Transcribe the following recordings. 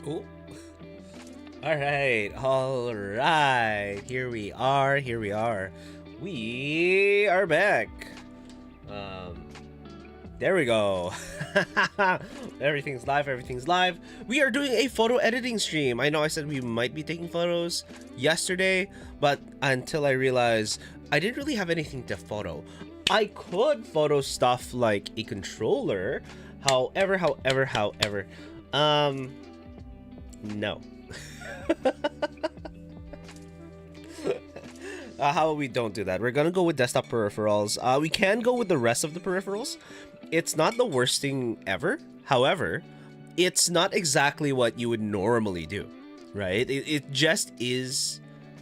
Oh. All right. Here we are. We are back. Um, there we go. Everything's live. We are doing a photo editing stream. I know I said we might be taking photos yesterday, but until I realized I didn't really have anything to photo. I could photo stuff like a controller. However, no. How we don't do that. We're gonna go with desktop peripherals. We can go with the rest of the peripherals. It's not the worst thing ever. However, it's not exactly what you would normally do, right? It just is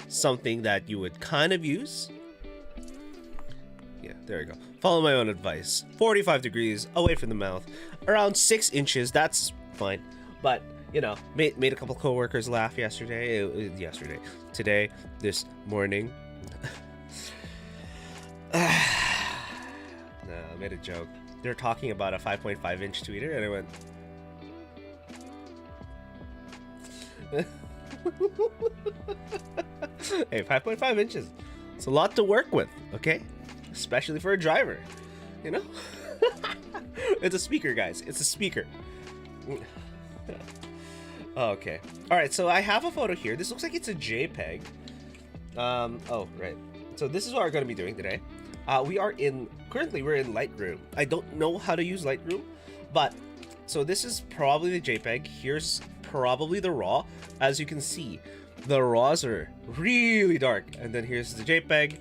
something that you would kind of use. Yeah, there you go. Follow my own advice. 45 degrees, away from the mouth. Around 6 inches, that's fine. But, you know, made a couple coworkers laugh yesterday. Today, this morning. No, I made a joke. They're talking about a 5.5 inch tweeter, and I went, hey, 5.5 inches. It's a lot to work with, okay? Especially for a driver, you know? It's a speaker, guys. It's a speaker. Okay. All right, so I have a photo here. This looks like it's a JPEG. Oh, right. So this is what we're going to be doing today. Currently we're in Lightroom. I don't know how to use Lightroom, but so this is probably the JPEG. Here's probably the RAW. As you can see, the RAWs are really dark. And then here's the JPEG.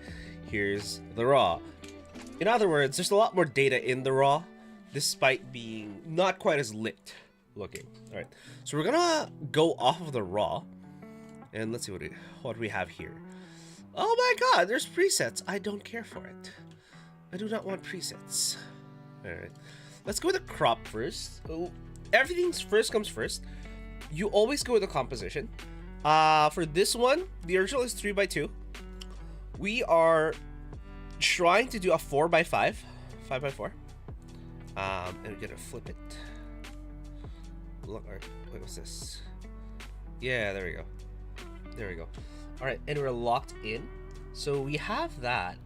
Here's the RAW. In other words, there's a lot more data in the RAW, despite being not quite as lit looking. All right, so we're gonna go off of the RAW, and let's see what we have here. Oh my God, there's presets. I don't care for it. I do not want presets. All right, let's go with the crop first. Oh, everything's first comes first. You always go with the composition. For this one, the original is 3x2. We are trying to do a 4x5, 5x4. And we're gonna flip it. Look, wait, what's this? Yeah, there we go. All right, and we're locked in. So we have that.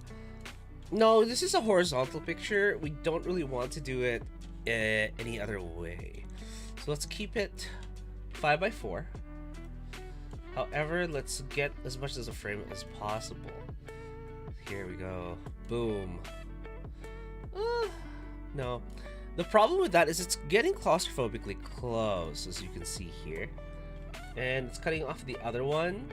No, this is a horizontal picture. We don't really want to do it any other way. So let's keep it 5x4. However, let's get as much as a frame as possible. Here we go. Boom. No. The problem with that is it's getting claustrophobically close, as you can see here. And it's cutting off the other one.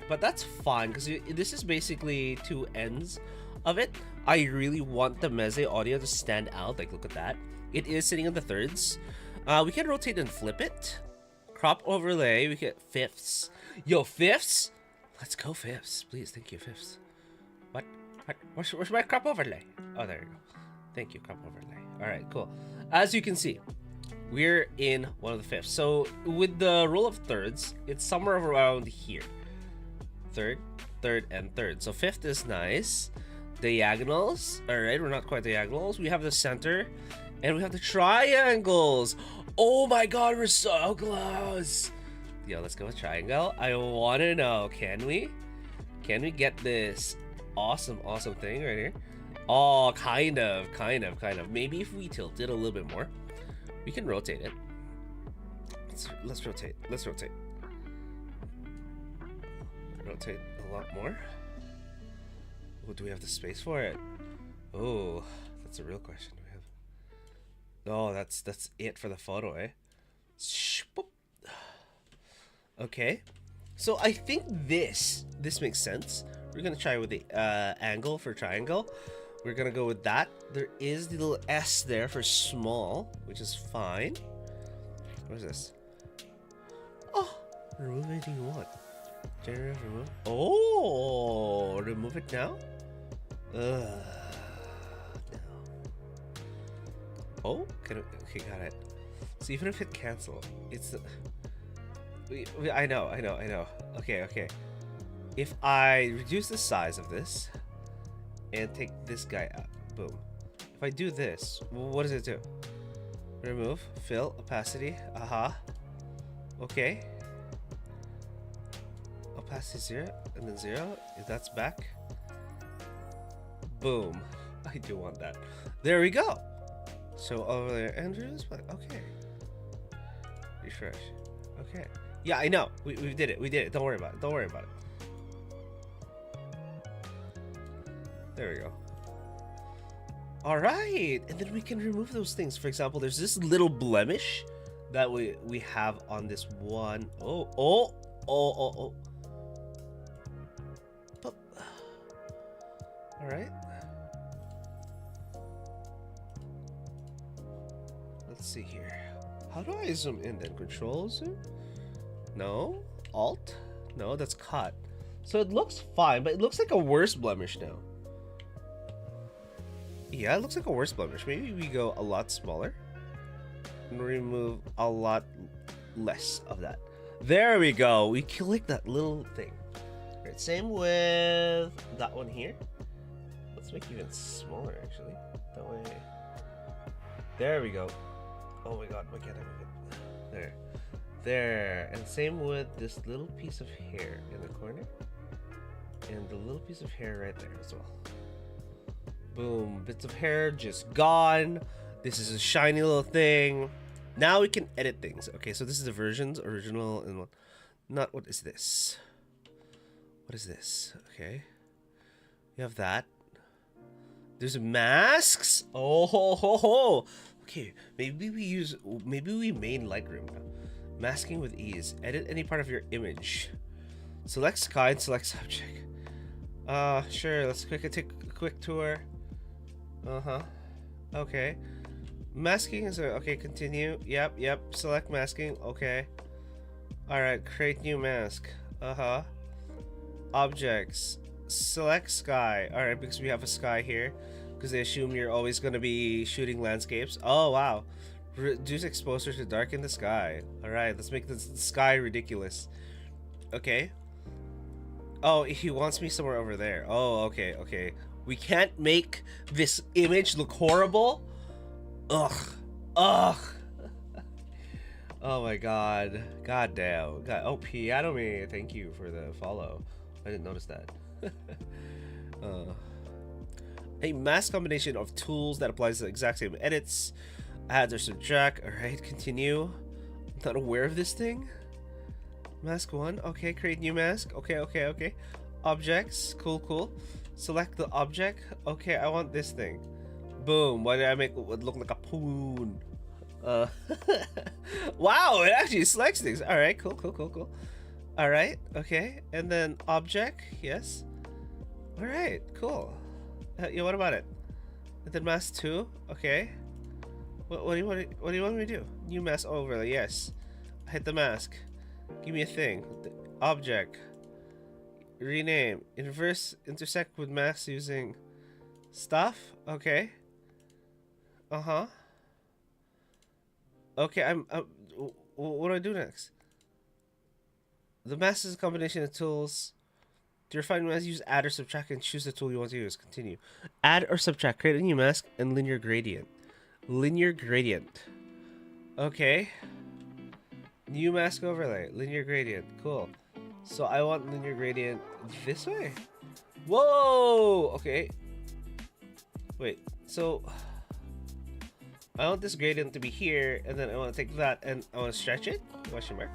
But that's fine, because this is basically two ends of it. I really want the Meze audio to stand out. Like, look at that. It is sitting in the thirds. We can rotate and flip it. Crop overlay. We get fifths. Yo, fifths? Let's go fifths. Please, thank you, fifths. What? Where's my crop overlay? Oh, there you go. Thank you, crop overlay. All right, cool. As you can see, we're in one of the fifths. So with the rule of thirds, it's somewhere around here. Third, and third. So fifth is nice. Diagonals. All right, we're not quite diagonals. We have the center, and we have the triangles. Oh my God, we're so close. Yo, let's go with triangle. I want to know, can we get this awesome thing right here? Oh, kind of. Maybe if we tilt it a little bit more, we can rotate it. Let's rotate. Rotate a lot more. Oh, do we have the space for it? Oh, that's a real question. We have. Oh, that's it for the photo, eh? Okay, so I think this makes sense. We're gonna try with the angle for triangle. We're gonna go with that. There is the little S there for small, which is fine. What is this? Oh, remove anything you want. Generate, remove. Oh, remove it now? No. Oh, okay, got it. So even if it cancel, it's I know. Okay. If I reduce the size of this and take this guy out, boom. If I do this, what does it do? Remove, fill, opacity, okay. opacity 0 and then 0. If that's back, boom. I do want that. There we go. So over there, Andrew's like, okay. Refresh. Okay. Yeah, I know. We did it. We did it. Don't worry about it. Don't worry about it. There we go. All right, and then we can remove those things. For example, there's this little blemish that we have on this one. Oh. All right. Let's see here. How do I zoom in then? Control zoom? No. Alt? No, that's cut. So it looks fine, but it looks like a worse blemish now. Yeah, it looks like a worse blemish. Maybe we go a lot smaller and remove a lot less of that. There we go. We click that little thing. All right, same with that one here. Let's make it even smaller, actually. That way. There we go. Oh my god, why can't I make it? There. There. And same with this little piece of hair in the corner. And the little piece of hair right there as well. Boom, bits of hair just gone. This is a shiny little thing. Now we can edit things. Okay, so this is the versions, original and what? Not what is this? What is this? Okay, you have that. There's masks. Oh ho ho ho. Okay, maybe we main Lightroom now. Masking with ease. Edit any part of your image. Select sky and select subject. Sure. Let's take a quick tour. Okay. Masking is okay. Continue. Yep. Select masking. Okay. All right. Create new mask. Objects. Select sky. All right, because we have a sky here, because they assume you're always gonna be shooting landscapes. Oh wow. Reduce exposure to darken the sky. All right. Let's make the sky ridiculous. Okay. Oh, he wants me somewhere over there. Oh, okay. We can't make this image look horrible. Ugh. Oh my god. God damn. God. Oh, Piano Me, thank you for the follow. I didn't notice that. A mask combination of tools that applies the exact same edits. Add or subtract. Alright, continue. I'm not aware of this thing. Mask 1. Okay, create new mask. Okay. Objects. Cool. Select the object. Okay, I want this thing. Boom. Why did I make it look like a poon? Wow, it actually selects things. Alright, cool. Alright, okay. And then object. Yes. Alright, cool. Yeah, what about it? And then mask 2. Okay. What do you want me to do? New mask overlay. Yes. Hit the mask. Give me a thing. Object. Rename. Inverse intersect with mask using stuff. Okay. Okay, what do I do next? The mask is a combination of tools. To refine mask, use add or subtract and choose the tool you want to use. Continue. Add or subtract. Create a new mask and linear gradient. Linear gradient. Okay. New mask overlay. Linear gradient. Cool. So I want linear gradient this way. Whoa! Okay. Wait. So I want this gradient to be here, and then I want to take that and I want to stretch it. Question mark.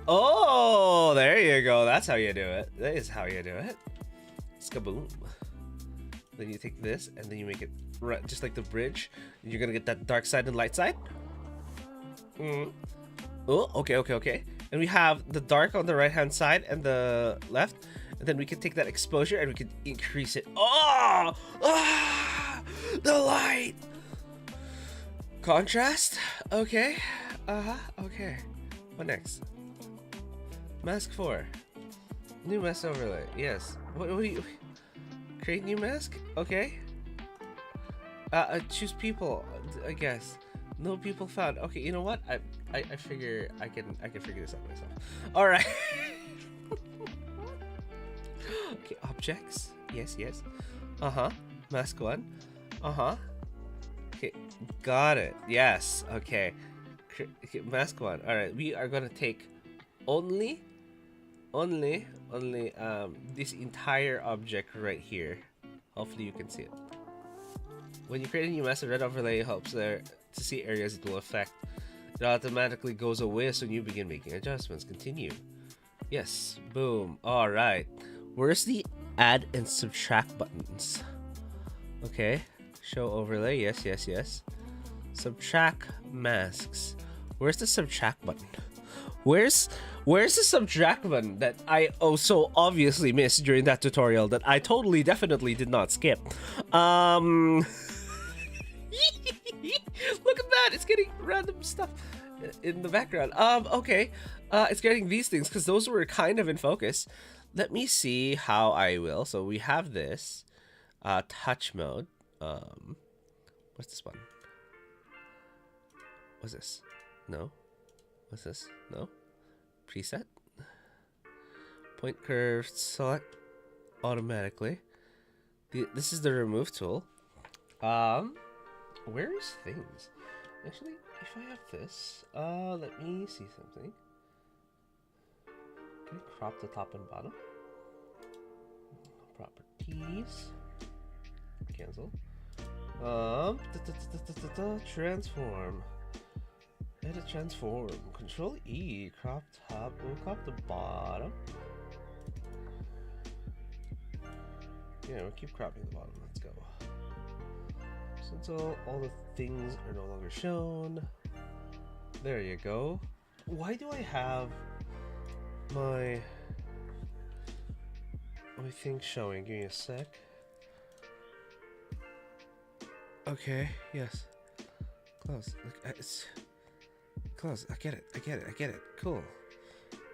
Oh, there you go. That's how you do it. That is how you do it. Skaboom. Then you take this and then you make it just like the bridge. And you're gonna get that dark side and light side. Oh, okay. And we have the dark on the right hand side and the left. And then we can take that exposure and we can increase it. Oh! Ah! The light! Contrast? Okay. Okay. What next? Mask 4. New mask overlay. Yes. What do you... Create new mask? Okay. Choose people, I guess. No people found. Okay, you know what? I figure I can figure this out myself. All right. Okay, objects. Yes. Mask 1. Okay, got it. Yes. Okay, mask 1. All right, we are gonna take only only this entire object right here. Hopefully you can see it. When you create a new master, red overlay helps there to see areas it will affect. It automatically goes away as soon as you begin making adjustments. Continue. Yes. Boom. All right. Where's the add and subtract buttons? Okay. Show overlay. Yes, yes, yes. Subtract masks. Where's the subtract button? Where's the subtract button that I so obviously missed during that tutorial that I totally definitely did not skip? Look at that, it's getting random stuff in the background. Okay. It's getting these things because those were kind of in focus. Let me see how I will. So we have this touch mode. What's this one? What's this? No. What's this? No. Preset. Point curve select automatically. This is the remove tool. Where's things? Actually, if I have this, let me see something. Can I crop the top and bottom? Properties. Cancel. Transform. Edit transform. Control E. Crop top. We'll crop the bottom. Yeah, we'll keep cropping the bottom. Let's go. So all the things are no longer shown. There you go. Why do I have my thing showing? Give me a sec. Okay. Yes. Close. Look, it's close. I get it. I get it. I get it. Cool.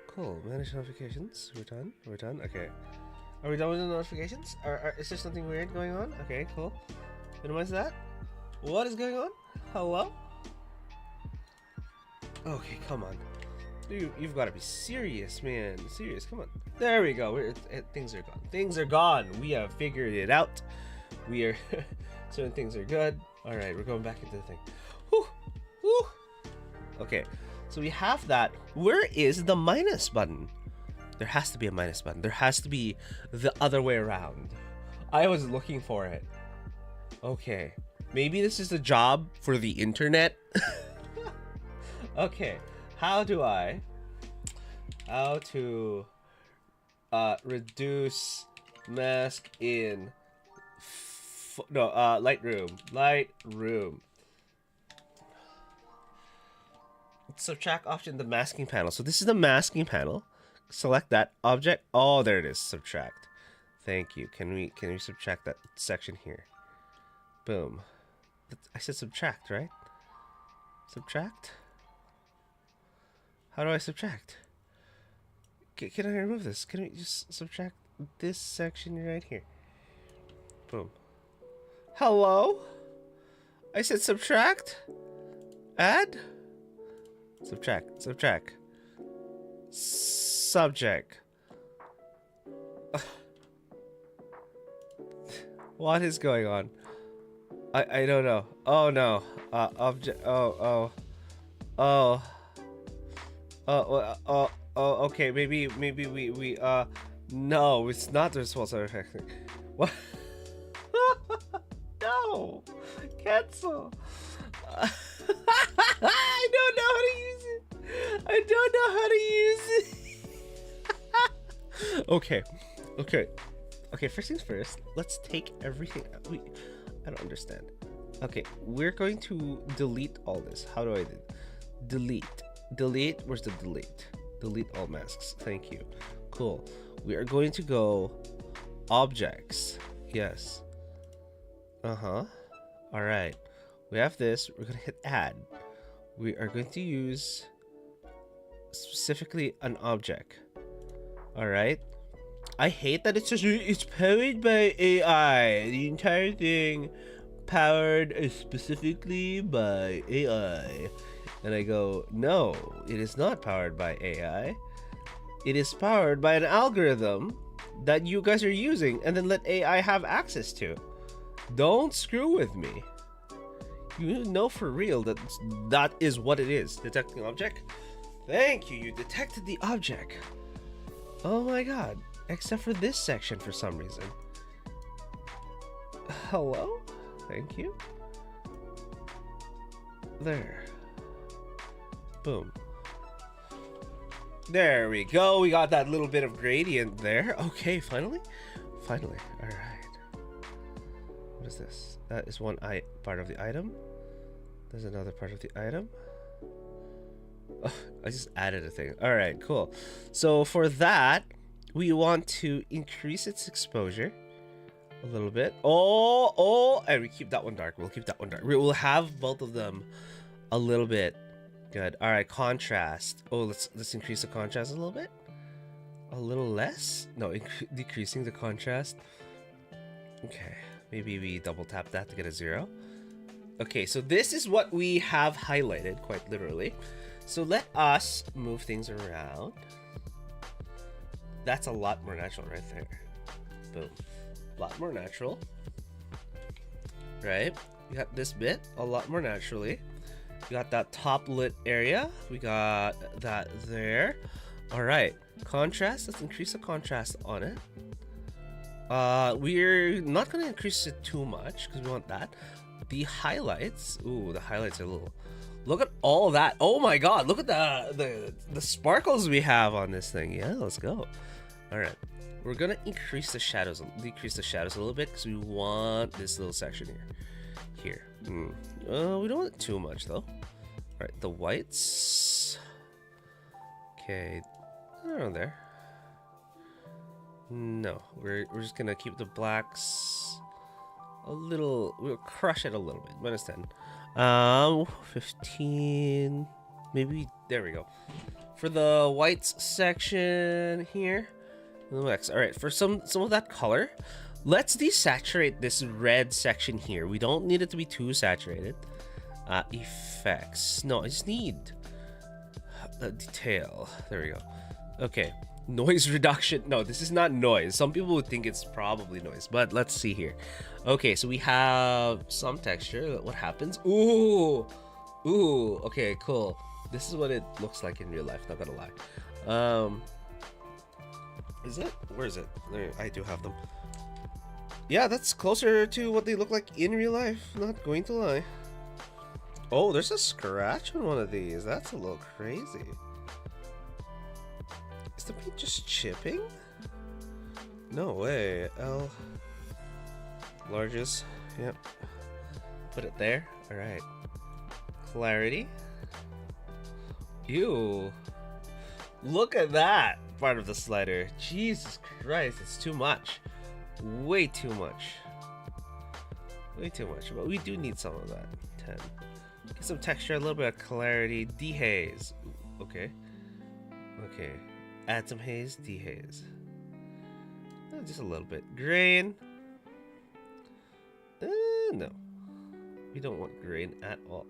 Cool. Manage notifications. We're done. We're done. Okay. Are we done with the notifications? Is there something weird going on? Okay. Cool. Minimize that. What is going on? Hello? Okay, come on. You've got to be serious, man. Serious, come on. There we go. Things are gone. Things are gone. We have figured it out. We are... certain things are good. Alright, we're going back into the thing. Whew. Whew. Okay, so we have that. Where is the minus button? There has to be a minus button. There has to be the other way around. I was looking for it. Okay. Maybe this is a job for the internet. Okay. How to reduce mask in Lightroom. Subtract option, the masking panel. So this is the masking panel. Select that object. Oh, there it is. Subtract. Thank you. Can we subtract that section here? Boom. I said subtract, right? Subtract? How do I subtract? Can I remove this? Can we just subtract this section right here? Boom. Hello? I said subtract? Add? Subtract. Subtract. Subject. What is going on? I don't know. Oh no. Object. Okay. Maybe we no, it's not the responsible. What? No. Cancel. I don't know how to use it. I don't know how to use it. Okay, first things first, let's take everything. I don't understand. Okay, we're going to delete all this. How do I do? Delete, where's the delete? Delete all masks, thank you. Cool. We are going to go objects. Yes. Alright. We have this, we're gonna hit add. We are going to use specifically an object. Alright. I hate that it's powered by AI. The entire thing powered specifically by AI. And I go, no, it is not powered by AI. It is powered by an algorithm that you guys are using and then let AI have access to. Don't screw with me. You know for real that that is what it is. Detecting object. Thank you. You detected the object. Oh my god. Except for this section for some reason. Hello? Thank you. There. Boom. There we go. We got that little bit of gradient there. Okay, finally. Finally. Alright. What is this? That is one part of the item. There's another part of the item. Oh, I just added a thing. Alright, cool. So for that, we want to increase its exposure a little bit. Oh, and we keep that one dark. We'll keep that one dark. We'll have both of them a little bit. Good. All right, contrast. Oh, let's increase the contrast a little bit. A little less? No, decreasing the contrast. Okay, maybe we double tap that to get a 0. Okay, so this is what we have highlighted, quite literally. So let us move things around. That's a lot more natural right there. Boom. A lot more natural. Right? We got this bit a lot more naturally. We got that top lit area. We got that there. All right. Contrast. Let's increase the contrast on it. We're not going to increase it too much because we want that. The highlights. Ooh, the highlights are a little... Look at all that. Oh my god. Look at the sparkles we have on this thing. Yeah, let's go. All right. We're going to decrease the shadows a little bit because we want this little section here. We don't want it too much though. All right, the whites. Okay, around there. No, we're just gonna keep the blacks a little. We'll crush it a little bit. -10. 15. Maybe there we go. For the whites section here. All right, for some of that color. Let's desaturate this red section here. We don't need it to be too saturated. Effects. No, I just need a detail. There we go. Okay. Noise reduction. No, this is not noise. Some people would think it's probably noise, but let's see here. Okay, so we have some texture. What happens? Ooh. Okay, cool. This is what it looks like in real life, not gonna lie. Is it? Where is it? There, I do have them. Yeah, that's closer to what they look like in real life, not going to lie. Oh, there's a scratch on one of these. That's a little crazy. Is the paint just chipping? No way. L. Largest. Yep. Put it there. Alright. Clarity. Ew. Look at that part of the slider. Jesus Christ, it's too much. Way too much. Way too much. But we do need some of that. 10. Get some texture, a little bit of clarity. Dehaze. Okay. Okay. Add some haze. Dehaze. Just a little bit. Grain. No. We don't want grain at all.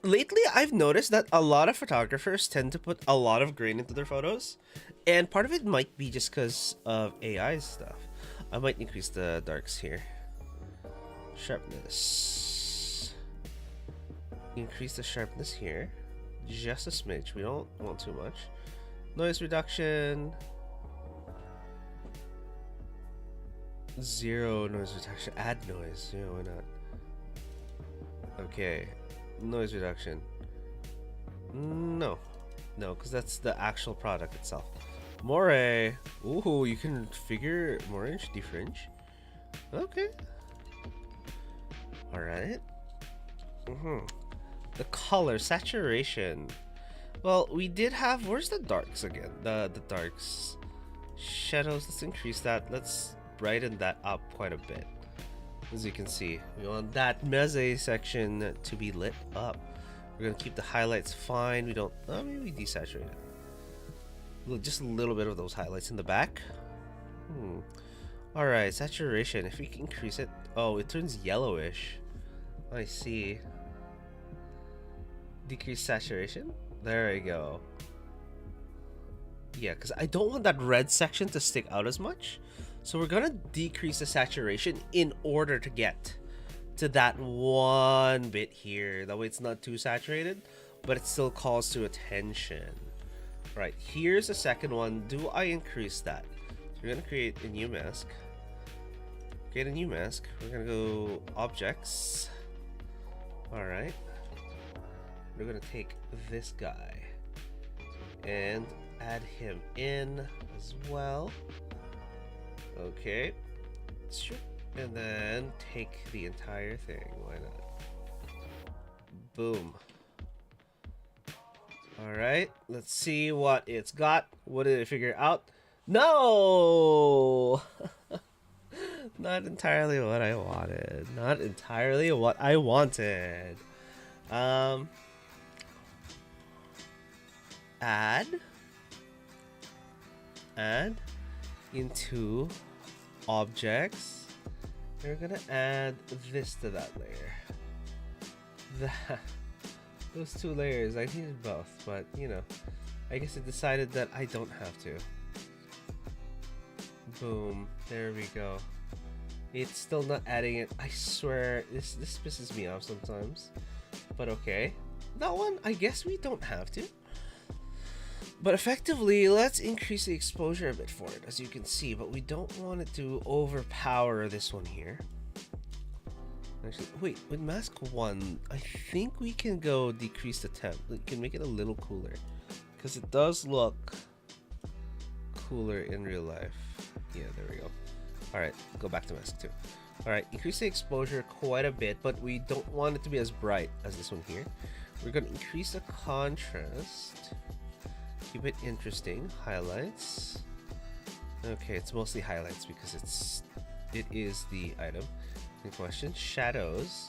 Lately, I've noticed that a lot of photographers tend to put a lot of grain into their photos. And part of it might be just because of AI stuff. I might increase the darks here. Sharpness. Increase the sharpness here. Just a smidge. We don't want too much. Noise reduction. 0 noise reduction. Add noise. Yeah, why not? Okay. Noise reduction. No. No, because that's the actual product itself. Moire. Ooh, you can figure Morange, defringe. Okay. Alright. The color, saturation. Well, we did have, where's the darks again? The darks. Shadows, let's increase that. Let's brighten that up quite a bit. As you can see, we want that meze section to be lit up. We're gonna keep the highlights fine. We don't, maybe desaturate it. Just a little bit of those highlights in the back. Alright, saturation. If we can increase it, oh, it turns yellowish. I see. Decrease saturation. There we go. Yeah, because I don't want that red section to stick out as much. So we're gonna decrease the saturation in order to get to that one bit here. That way it's not too saturated, but it still calls to attention. Right, here's the second one. Do I increase that? So we're gonna create a new mask. Create a new mask. We're gonna go objects. Alright. We're gonna take this guy and add him in as well. Okay. Sure. And then take the entire thing. Why not? Boom. Alright, let's see what it's got. What did it figure out? No! Not entirely what I wanted. Not entirely what I wanted. Add into objects. We're gonna add this to that layer. Those two layers, I needed both, but you know, I guess I decided that I don't have to. Boom, there we go. It's still not adding it. I swear, this pisses me off sometimes. But okay. That one, I guess we don't have to. But effectively, let's increase the exposure a bit for it, as you can see. But we don't want it to overpower this one here. Actually, wait, with mask 1, I think we can go decrease the temp. We can make it a little cooler. Because it does look cooler in real life. Yeah, there we go. Alright, go back to mask 2. Alright, increase the exposure quite a bit, but we don't want it to be as bright as this one here. We're going to increase the contrast. Keep it interesting. Highlights. Okay, it's mostly highlights because it is the item in question. Shadows.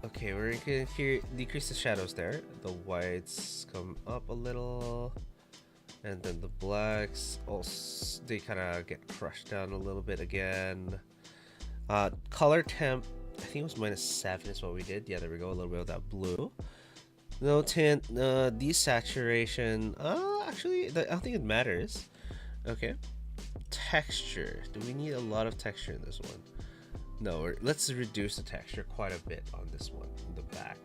Okay, we're going to decrease the shadows there. The whites come up a little. And then the blacks, also, they kind of get crushed down a little bit again. Color temp, I think it was -7 is what we did. Yeah, there we go, a little bit of that blue. No tint, desaturation. Actually, I don't think it matters. Okay. Texture. Do we need a lot of texture in this one? No, let's reduce the texture quite a bit on this one, in the back.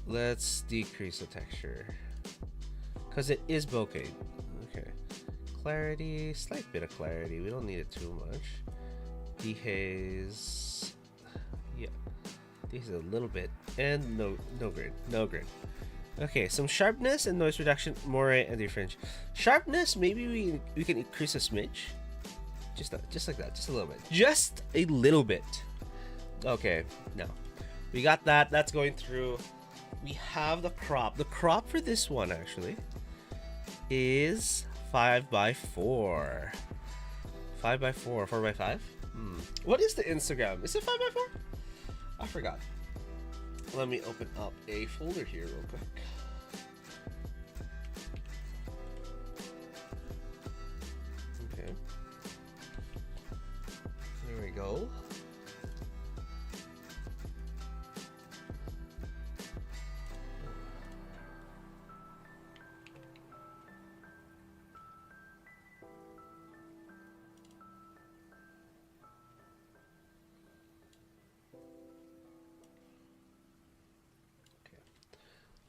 Let's decrease the texture. Because it is bokeh. Okay. Clarity, slight bit of clarity. We don't need it too much. Dehaze. Yeah. Dehaze a little bit. And no grid. No grid. Okay, some sharpness and noise reduction, moire and difference. Sharpness, maybe we can increase a smidge. Just like that. Just a little bit. Just a little bit. Okay, now. We got that. That's going through. We have the crop. The crop for this one, actually, is 5x4. 5x4, 4x5. What is the Instagram? Is it 5x4? I forgot. Let me open up a folder here real quick. Okay. There we go.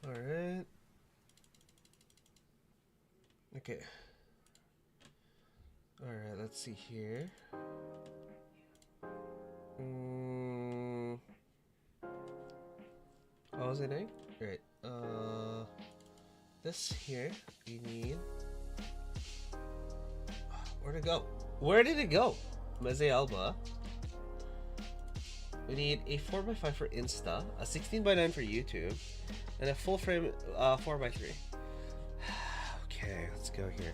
Alright. Okay. Alright, let's see here. What was I doing? Right. This here, we need... Where'd it go? Where did it go? Meze Alba. We need a 4x5 for Insta, a 16x9 for YouTube, and a full frame 4x3. Okay, let's go here.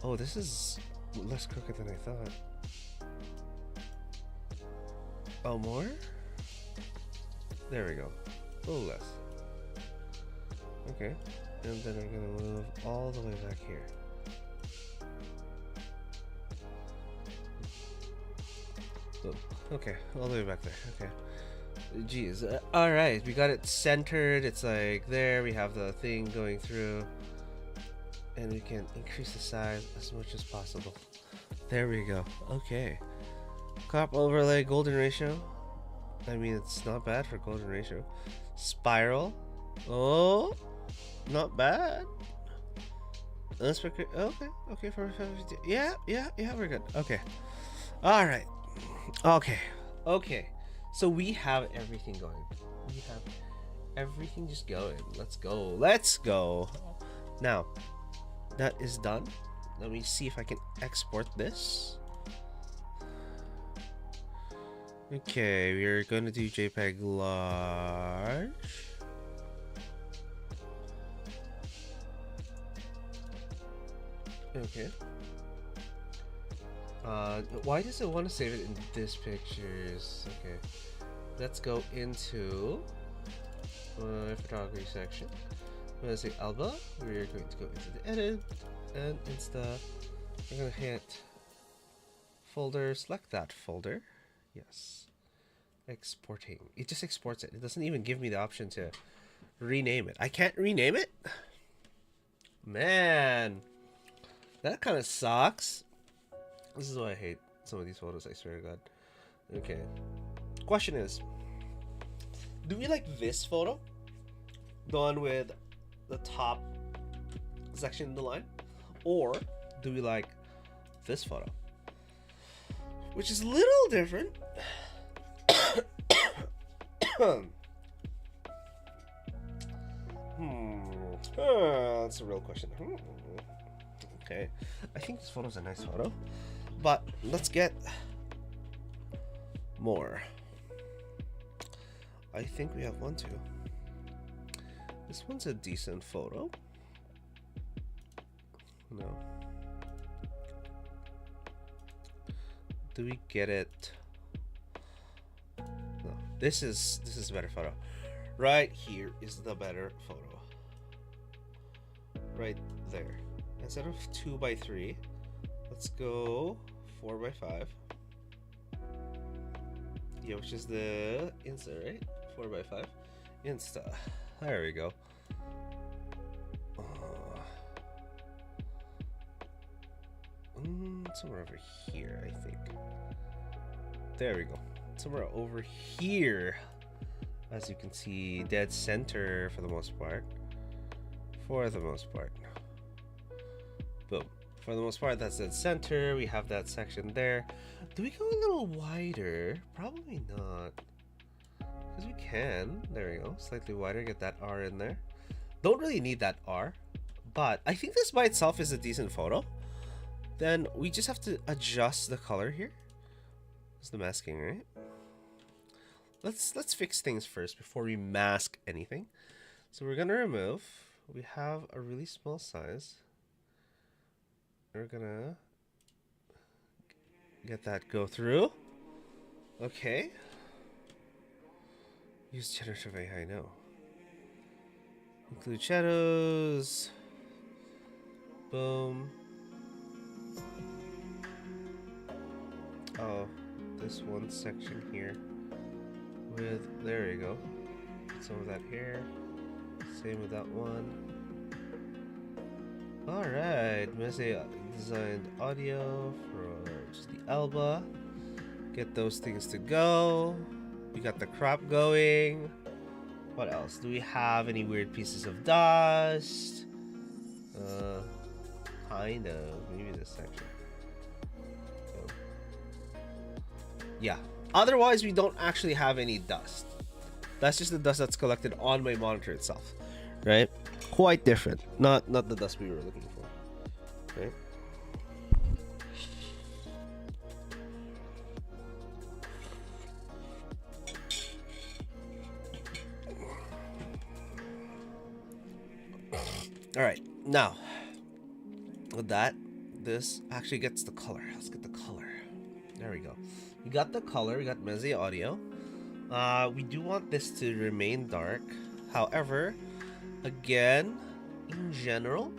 Oh, this is less crooked than I thought. Oh, more? There we go. A little less. Okay, and then we're gonna move all the way back here. Oh, okay, all the way back there. Okay. Jeez. Alright, we got it centered. It's like there. We have the thing going through. And we can increase the size as much as possible. There we go. Okay. Crop overlay, golden ratio. I mean, it's not bad for golden ratio. Spiral. Oh. Not bad. Okay, okay, for yeah, we're good. Okay, all right, okay. So we have everything going. We have everything just going. Let's go. Now that is done. Let me see if I can export this. Okay, we're gonna do JPEG large. Okay. Why does it want to save it in this pictures? Okay. Let's go into photography section. I'm gonna say Alba. We're going to go into the edit and Insta. We're gonna hit folder, select that folder. Yes. Exporting. It just exports it. It doesn't even give me the option to rename it. I can't rename it? Man. That kind of sucks. This is why I hate some of these photos, I swear to God. Okay. Question is, do we like this photo? The one with the top section in the line? Or do we like this photo? Which is a little different. That's a real question. Okay, I think this photo's a nice photo, but let's get more. I think we have one too. This one's a decent photo. No. Do we get it? No. This is a better photo. Right here is the better photo. Right there. Instead of 2x3, let's go 4x5. Yeah, which is the Insta, right? 4x5. Insta. There we go. Somewhere over here, I think. There we go. Somewhere over here. As you can see, dead center for the most part. Boom. For the most part, that's dead center. We have that section there. Do we go a little wider? Probably not. Because we can. There we go. Slightly wider. Get that R in there. Don't really need that R. But I think this by itself is a decent photo. Then we just have to adjust the color here. It's the masking, right? Let's fix things first before we mask anything. So we're gonna remove. We have a really small size. We're gonna get that go through. Okay. Use generative AI, no. Include shadows. Boom. Oh, this one section here with, there you go. Some of that here. Same with that one. Alright, Meze designed audio for just the Alba. Get those things to go. We got the crop going. What else? Do we have any weird pieces of dust? Kind of. Maybe this section. Yeah. Otherwise, we don't actually have any dust. That's just the dust that's collected on my monitor itself, right? Quite different. Not the dust we were looking for, right? All right. Now, with that, this actually gets the color. Let's get the color. There we go. We got the color. We got Meze audio. We do want this to remain dark. However, again, in general,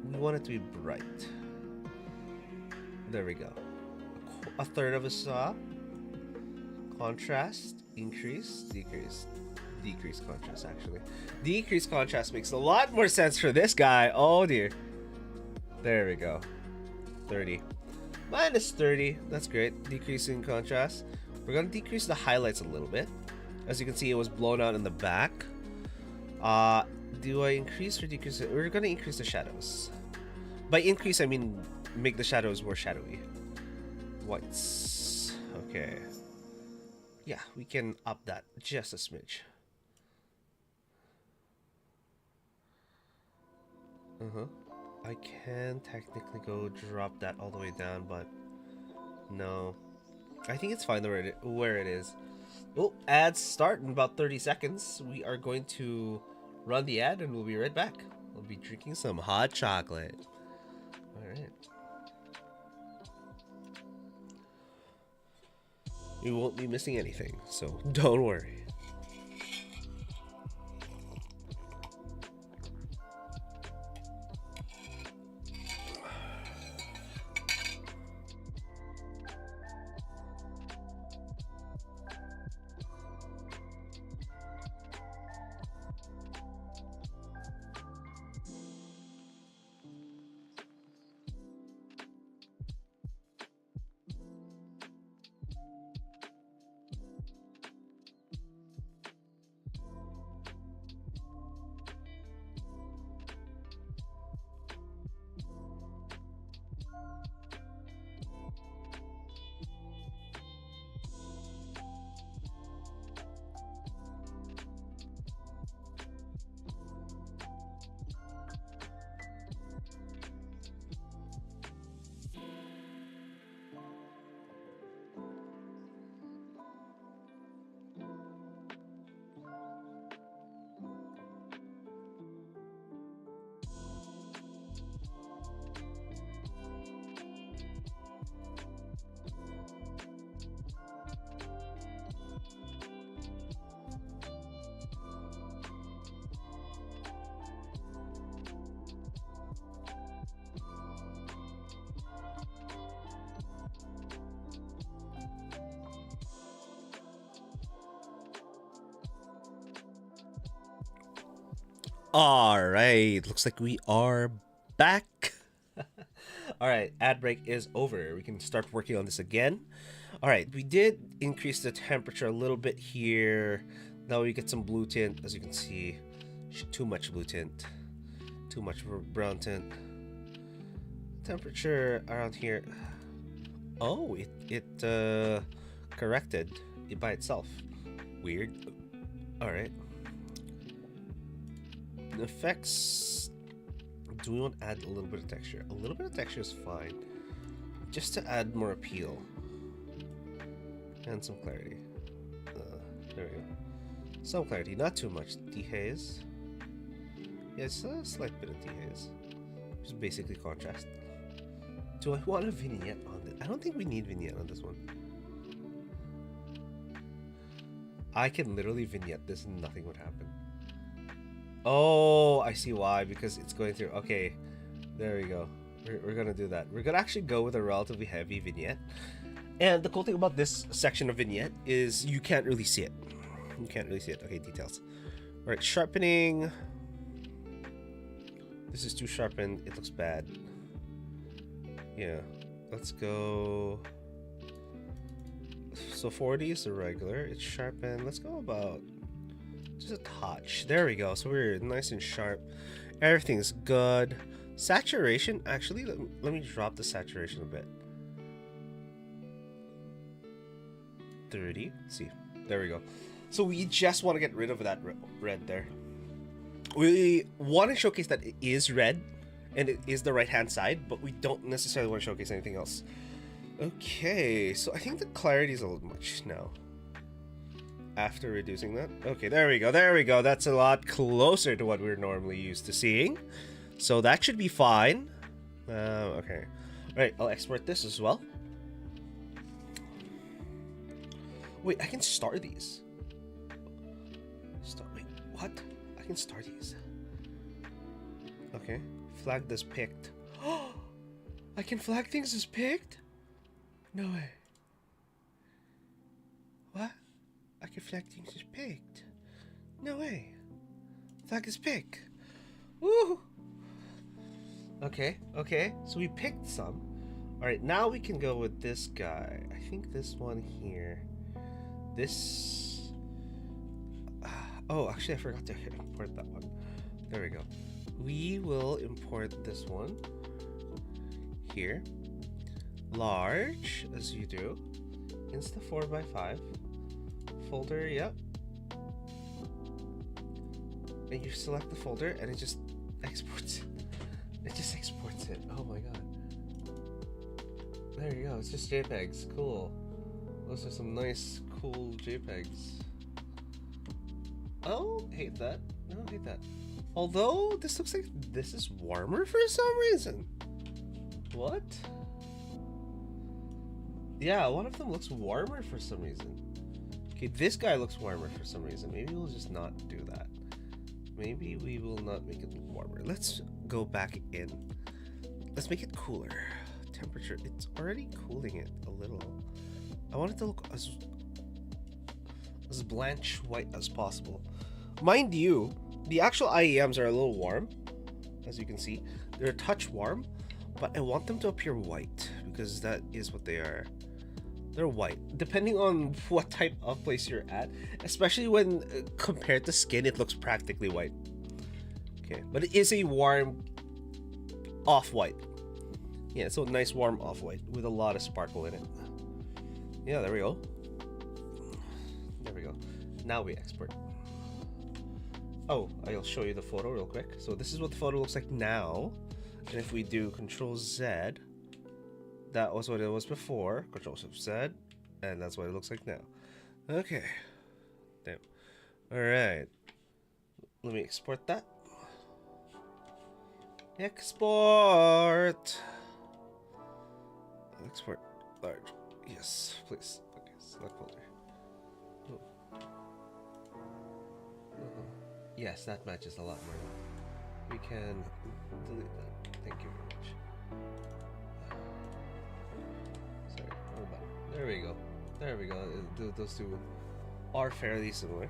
we want it to be bright. There we go. A third of a stop. Contrast, increase, decrease. Decrease contrast, actually. Decrease contrast makes a lot more sense for this guy. Oh dear. There we go. 30. Minus 30. That's great. Decreasing contrast. We're going to decrease the highlights a little bit. As you can see, it was blown out in the back. do I increase or decrease it? We're gonna increase the shadows. By increase, I mean make the shadows more shadowy. Whites. Okay. Yeah, we can up that just a smidge. I can technically go drop that all the way down, but no. I think it's fine where it is. Oh, ads start in about 30 seconds. We are going to run the ad and we'll be right back. We'll be drinking some hot chocolate. Alright. You won't be missing anything, so don't worry. All right, looks like we are back. All right, ad break is over. We can start working on this again. All right, we did increase the temperature a little bit here. Now we get some blue tint, as you can see. Too much blue tint, too much brown tint. Temperature around here. Oh, it corrected it by itself. Weird. All right. Effects. Do we want to add a little bit of texture? A little bit of texture is fine, just to add more appeal and some clarity. There we go. Some clarity, not too much. Dehaze. Yes, a slight bit of dehaze. Just basically contrast. Do I want a vignette on this? I don't think we need vignette on this one. I can literally vignette this and nothing would happen. Oh, I see why, because it's going through. Okay, there we go. We're gonna do that. We're gonna actually go with a relatively heavy vignette. And the cool thing about this section of vignette is you can't really see it. You can't really see it. Okay, details. All right, sharpening. This is too sharpened. It looks bad. Yeah, let's go. So 40 is the regular. It's sharpened. Let's go about just a touch. There we go. So we're nice and sharp. Everything's good. Saturation. Actually, let me drop the saturation a bit. 30. Let's see. There we go. So we just want to get rid of that red there. We want to showcase that it is red and it is the right hand side, but we don't necessarily want to showcase anything else. Okay, so I think the clarity is a little much now. After reducing that. Okay, there we go. There we go. That's a lot closer to what we're normally used to seeing. So that should be fine. Okay. All right, I'll export this as well. Wait, I can star these. Wait, what? I can star these. Okay. Flag this picked. Oh, I can flag things as picked? No way. What? I can flag things as picked. No way. Flag is pick. Woo! Okay, okay. So we picked some. Alright, now we can go with this guy. I think this one here. This... Oh, actually I forgot to import that one. There we go. We will import this one here. Large, as you do. Insta 4x5. Folder, yep. And you select the folder and it just exports it. It just exports it. Oh my god. There you go. It's just JPEGs. Cool. Those are some nice, cool JPEGs. I don't hate that. I don't hate that. Although, this looks like this is warmer for some reason. What? Yeah, one of them looks warmer for some reason. Okay, this guy looks warmer for some reason. Maybe we'll just not do that. Maybe we will not make it warmer. Let's go back in. Let's make it cooler. Temperature, it's already cooling it a little. I want it to look as blanche white as possible. Mind you, the actual IEMs are a little warm, as you can see. They're a touch warm, but I want them to appear white because that is what they are. They're white, depending on what type of place you're at, especially when compared to skin, it looks practically white. Okay, but it is a warm off-white. Yeah, so nice warm off-white with a lot of sparkle in it. Yeah, there we go. There we go. Now we export. Oh, I'll show you the photo real quick. So this is what the photo looks like now. And if we do Control Z, that was what it was before. Control Shift Z, and that's what it looks like now. Okay. Damn. Alright. Let me export that. Export! Export large. Yes, please. Okay, select folder. Oh. Yes, that matches a lot more. We can delete that. Thank you very much. Sorry, hold on. There we go. There we go. Those two are fairly similar.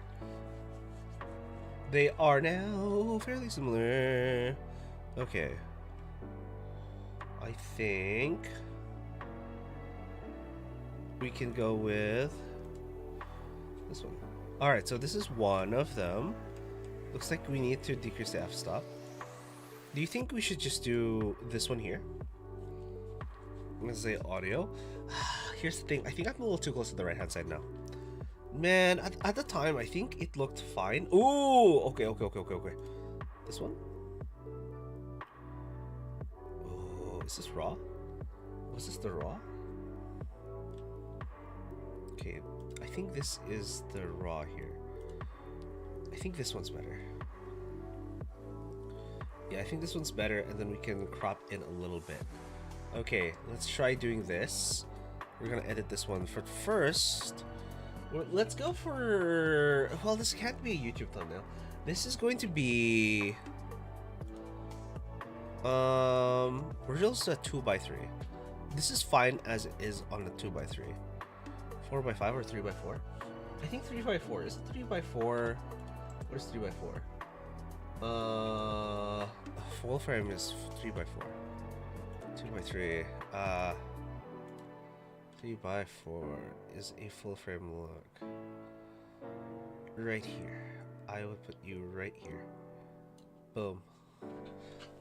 They are now fairly similar. Okay. I think we can go with this one. Alright, so this is one of them. Looks like we need to decrease the f-stop. Do you think we should just do this one here? I'm gonna say audio. Here's the thing. I think I'm a little too close to the right-hand side now. Man, at the time, I think it looked fine. Ooh! Okay. This one? Oh, is this raw? Was this the raw? Okay, I think this is the raw here. I think this one's better. Yeah, I think this one's better, and then we can crop in a little bit. Okay, let's try doing this. We're gonna edit this one. For first, let's go for... Well, this can't be a YouTube thumbnail. This is going to be... we're just a 2x3. This is fine as it is on the 2x3. 4x5 or 3x4? I think 3x4. Is it 3x4? Where's 3x4? Full frame is 3x4. 2x3. 3x4 is a full frame look. Right here. I would put you right here. Boom.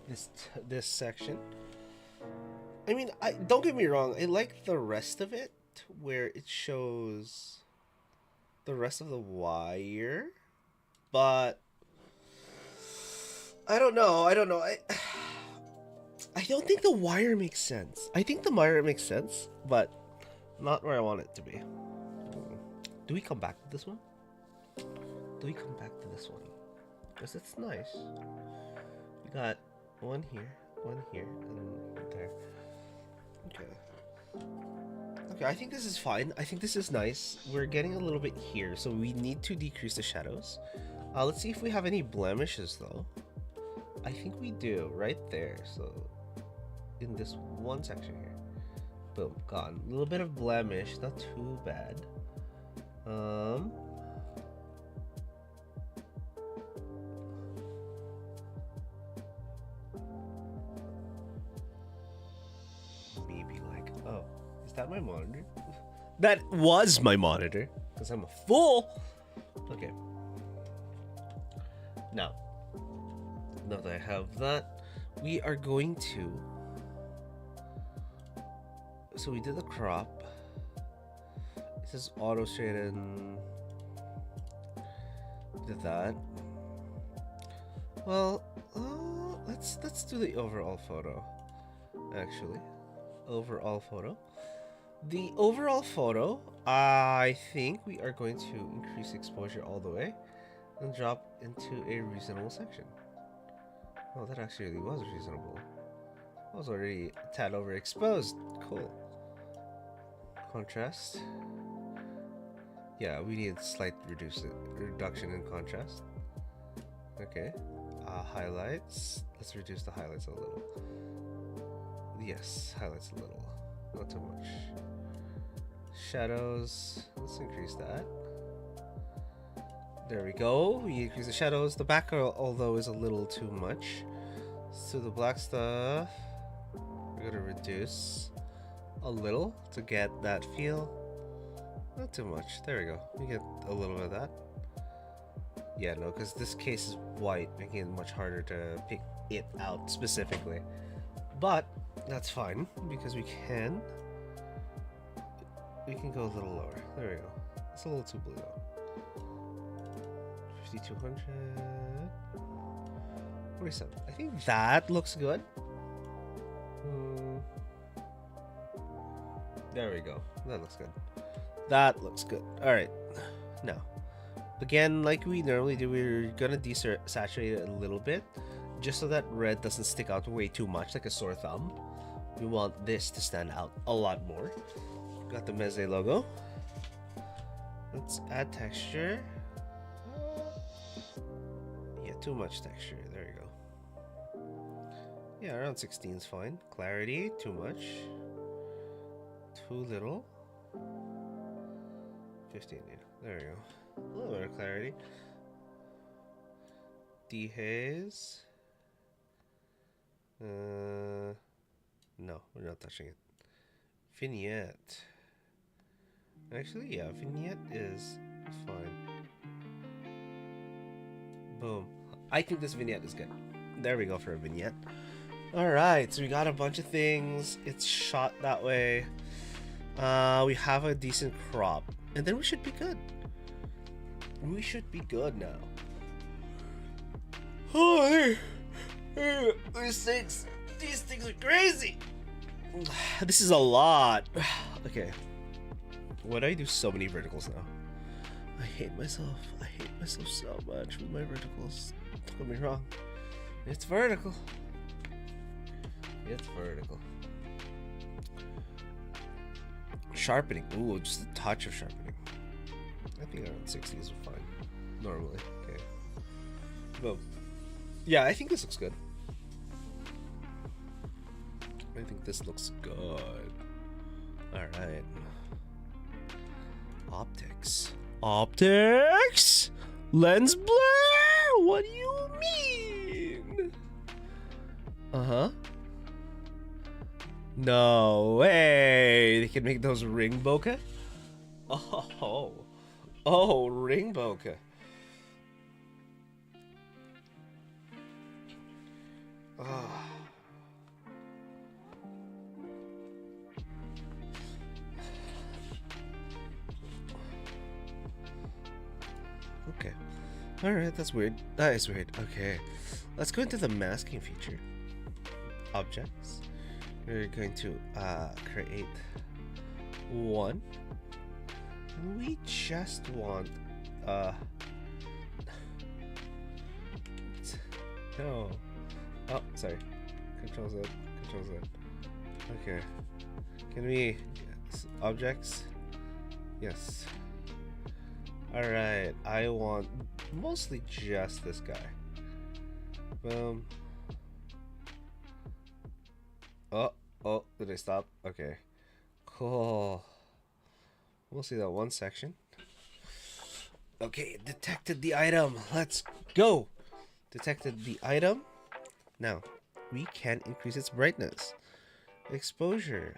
This section. I mean, don't get me wrong. I like the rest of it where it shows the rest of the wire, but I don't know. I don't think the wire makes sense. I think the wire makes sense, but not where I want it to be. Do we come back to this one? Do we come back to this one? Because it's nice. We got one here, and there. Okay. Okay, I think this is fine. I think this is nice. We're getting a little bit here, so we need to decrease the shadows. Let's see if we have any blemishes, though. I think we do, right there. So, in this one section here. Boom, gone. A little bit of blemish, not too bad. Maybe like, oh, is that my monitor? That was my monitor, because I'm a fool. Okay. Now, Now that I have that, we are going to. So we did the crop. It says auto straighten. Did that. Well, let's do the overall photo. Actually, overall photo. The overall photo, I think we are going to increase exposure all the way and drop into a reasonable section. Oh, that actually really was reasonable. I was already a tad overexposed. Cool. Contrast. Yeah, we need slight reduction in contrast. Okay. Highlights. Let's reduce the highlights a little. Yes, highlights a little. Not too much. Shadows. Let's increase that. There we go. We increase the shadows. The background, although, is a little too much. So the black stuff, we're gonna reduce a little to get that feel. Not too much. There we go. We get a little bit of that. Yeah, no, because this case is white, making it much harder to pick it out specifically. But that's fine because we can go a little lower. There we go. It's a little too blue though. 5200. 47. I think that looks good. There we go. That looks good. That looks good. Alright. Now, again, like we normally do, we're gonna desaturate it a little bit just so that red doesn't stick out way too much like a sore thumb. We want this to stand out a lot more. Got the Meze logo. Let's add texture. Yeah, too much texture. There you go. Yeah, around 16 is fine. Clarity, too much. Too little. 15, yeah. There we go. A little bit of clarity. Dehaze. No, we're not touching it. Vignette. Actually, yeah, vignette is fine. Boom. I think this vignette is good. There we go for a vignette. Alright, so we got a bunch of things. It's shot that way. We have a decent crop. And then we should be good. We should be good now. Oh, these things are crazy. This is a lot. Okay. Why do I do so many verticals now? I hate myself. I hate myself so much with my verticals. Don't get me wrong. It's vertical. It's vertical. Sharpening. Ooh, just a touch of sharpening. I think around 60 is fine. Normally. Okay. Boom. Yeah, I think this looks good. I think this looks good. Alright. Optics. Optics? Lens blur? What do you mean? Uh-huh. No way. They can make those ring bokeh? Oh. Oh, ring bokeh. Oh. Okay. Alright, that's weird. That is weird. Okay. Let's go into the masking feature. Objects. We're going to create one. We just want no. Oh, sorry. Control Z. Control Z. Okay. Can we objects? Yes. Alright, I want mostly just this guy. Boom. Oh, did I stop? Okay. Cool. We'll see that one section. Okay, detected the item. Let's go. Detected the item. Now, we can increase its brightness. Exposure.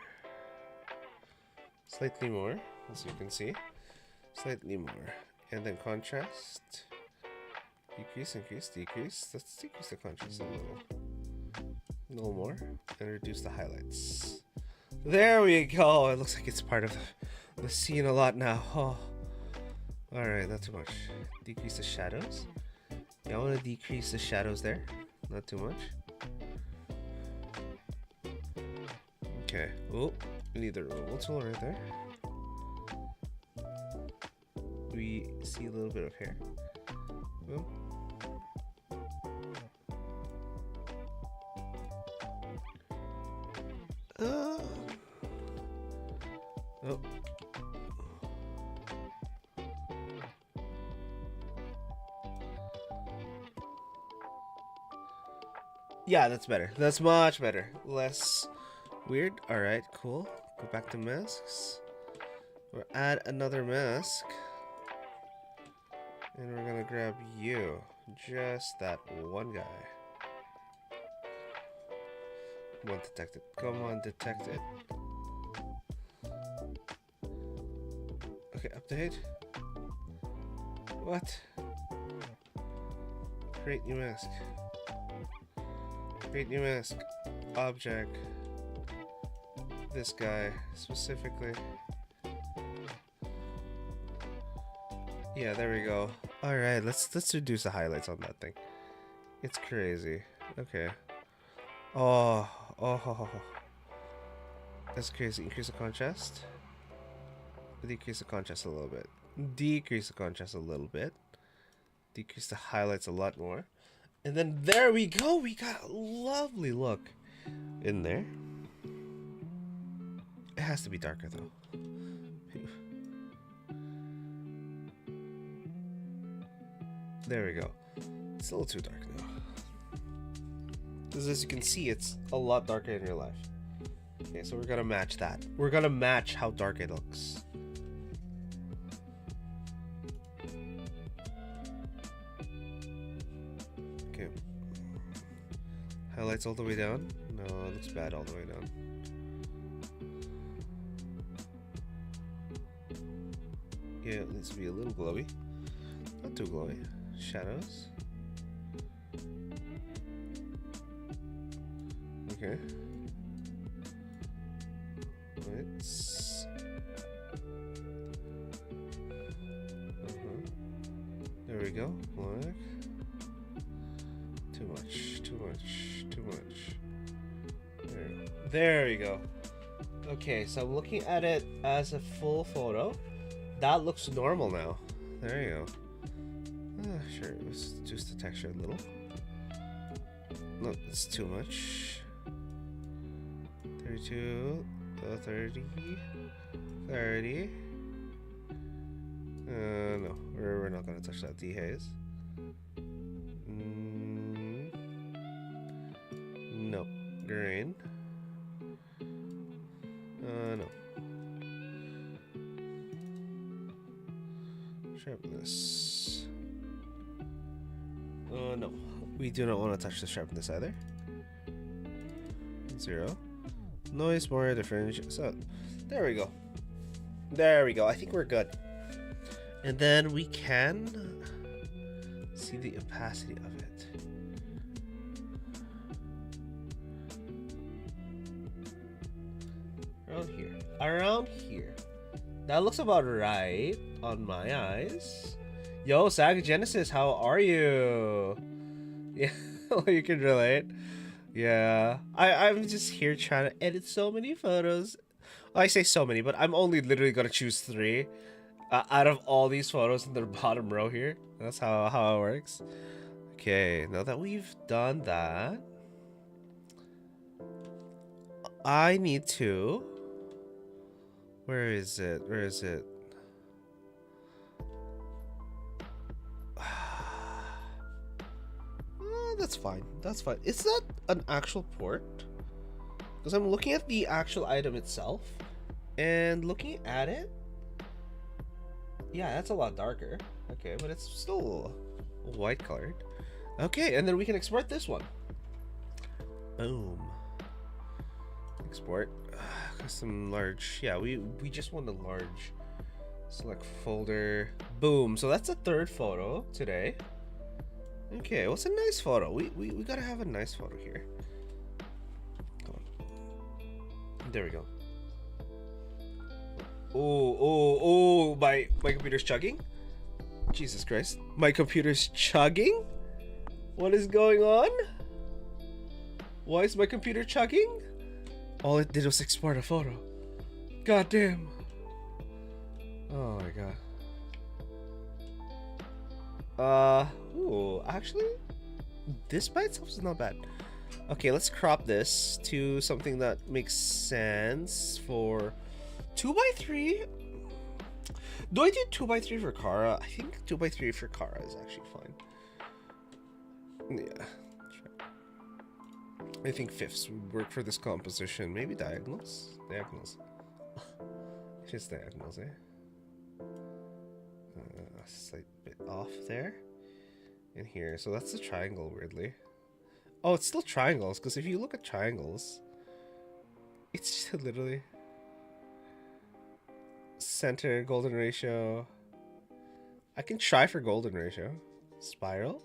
Slightly more, as you can see. Slightly more. And then contrast. Decrease, increase, decrease. Let's decrease the contrast a little. A little more. And reduce the highlights. There we go. It looks like it's part of the scene a lot now. Oh. Alright, not too much. Decrease the shadows. Yeah, I want to decrease the shadows there. Not too much. Okay. Oh, we need the removal tool right there. We see a little bit of hair. Boom. Oh. Yeah, that's better. That's much better. Less weird. Alright, cool. Go back to masks. Or add another mask. And we're gonna grab you. Just that one guy. Come on, detect it. Come on, detect it. Okay, update. What? Create new mask. Create new mask. Object. This guy specifically. Yeah, there we go. All right, let's reduce the highlights on that thing. It's crazy. Okay. Oh. That's crazy. Increase the contrast. Decrease the contrast a little bit. Decrease the contrast a little bit. Decrease the highlights a lot more. And then there we go. We got a lovely look in there. It has to be darker though. There we go. It's a little too dark now. Because as you can see, it's a lot darker in real life. Okay, so we're gonna match that. We're gonna match how dark it looks. Okay. Highlights all the way down. No, it looks bad all the way down. Yeah, it needs to be a little glowy. Not too glowy. Shadows. Okay. Let's. There we go. Look. Too much. Too much. Too much. There we go. Okay, so I'm looking at it as a full photo. That looks normal now. There you go. Sure, let's reduce the texture a little. No, that's too much. 32, 30, 30. No, we're not gonna touch that dehaze. No, green. No. Sharpness. No, we do not want to touch the sharpness either. 0. Noise more differential. So, there we go. There we go. I think we're good. And then we can see the opacity of it. Around here. Around here. That looks about right on my eyes. Yo, Sag Genesis, how are you? Yeah, you can relate. Yeah, I'm just here trying to edit so many photos. Well, I say so many, but I'm only literally gonna choose 3 out of all these photos in the bottom row here. That's how it works. Okay, now that we've done that, I need to. Where is it? Where is it? That's fine. That's fine. Is that an actual port? Because I'm looking at the actual item itself, and looking at it, yeah, that's a lot darker. Okay, but it's still white colored. Okay, and then we can export this one. Boom. Export. Custom large. Yeah, we just want a large. Select folder. Boom. So that's the 3rd photo today. Okay, what's a nice photo? We gotta have a nice photo here. Come on. There we go. Oh, my computer's chugging? Jesus Christ. My computer's chugging? What is going on? Why is my computer chugging? All it did was export a photo. God damn. Oh my god. Ooh, actually, this by itself is not bad. Okay, let's crop this to something that makes sense for 2x3. Do I do 2x3 for Kara? I think 2x3 for Kara is actually fine. Yeah. I think fifths would work for this composition. Maybe diagonals? Diagonals. Just diagonals, eh? A slight bit off there. And here. So that's the triangle, weirdly. Oh, it's still triangles, because if you look at triangles, it's just literally center, golden ratio. I can try for golden ratio. Spiral.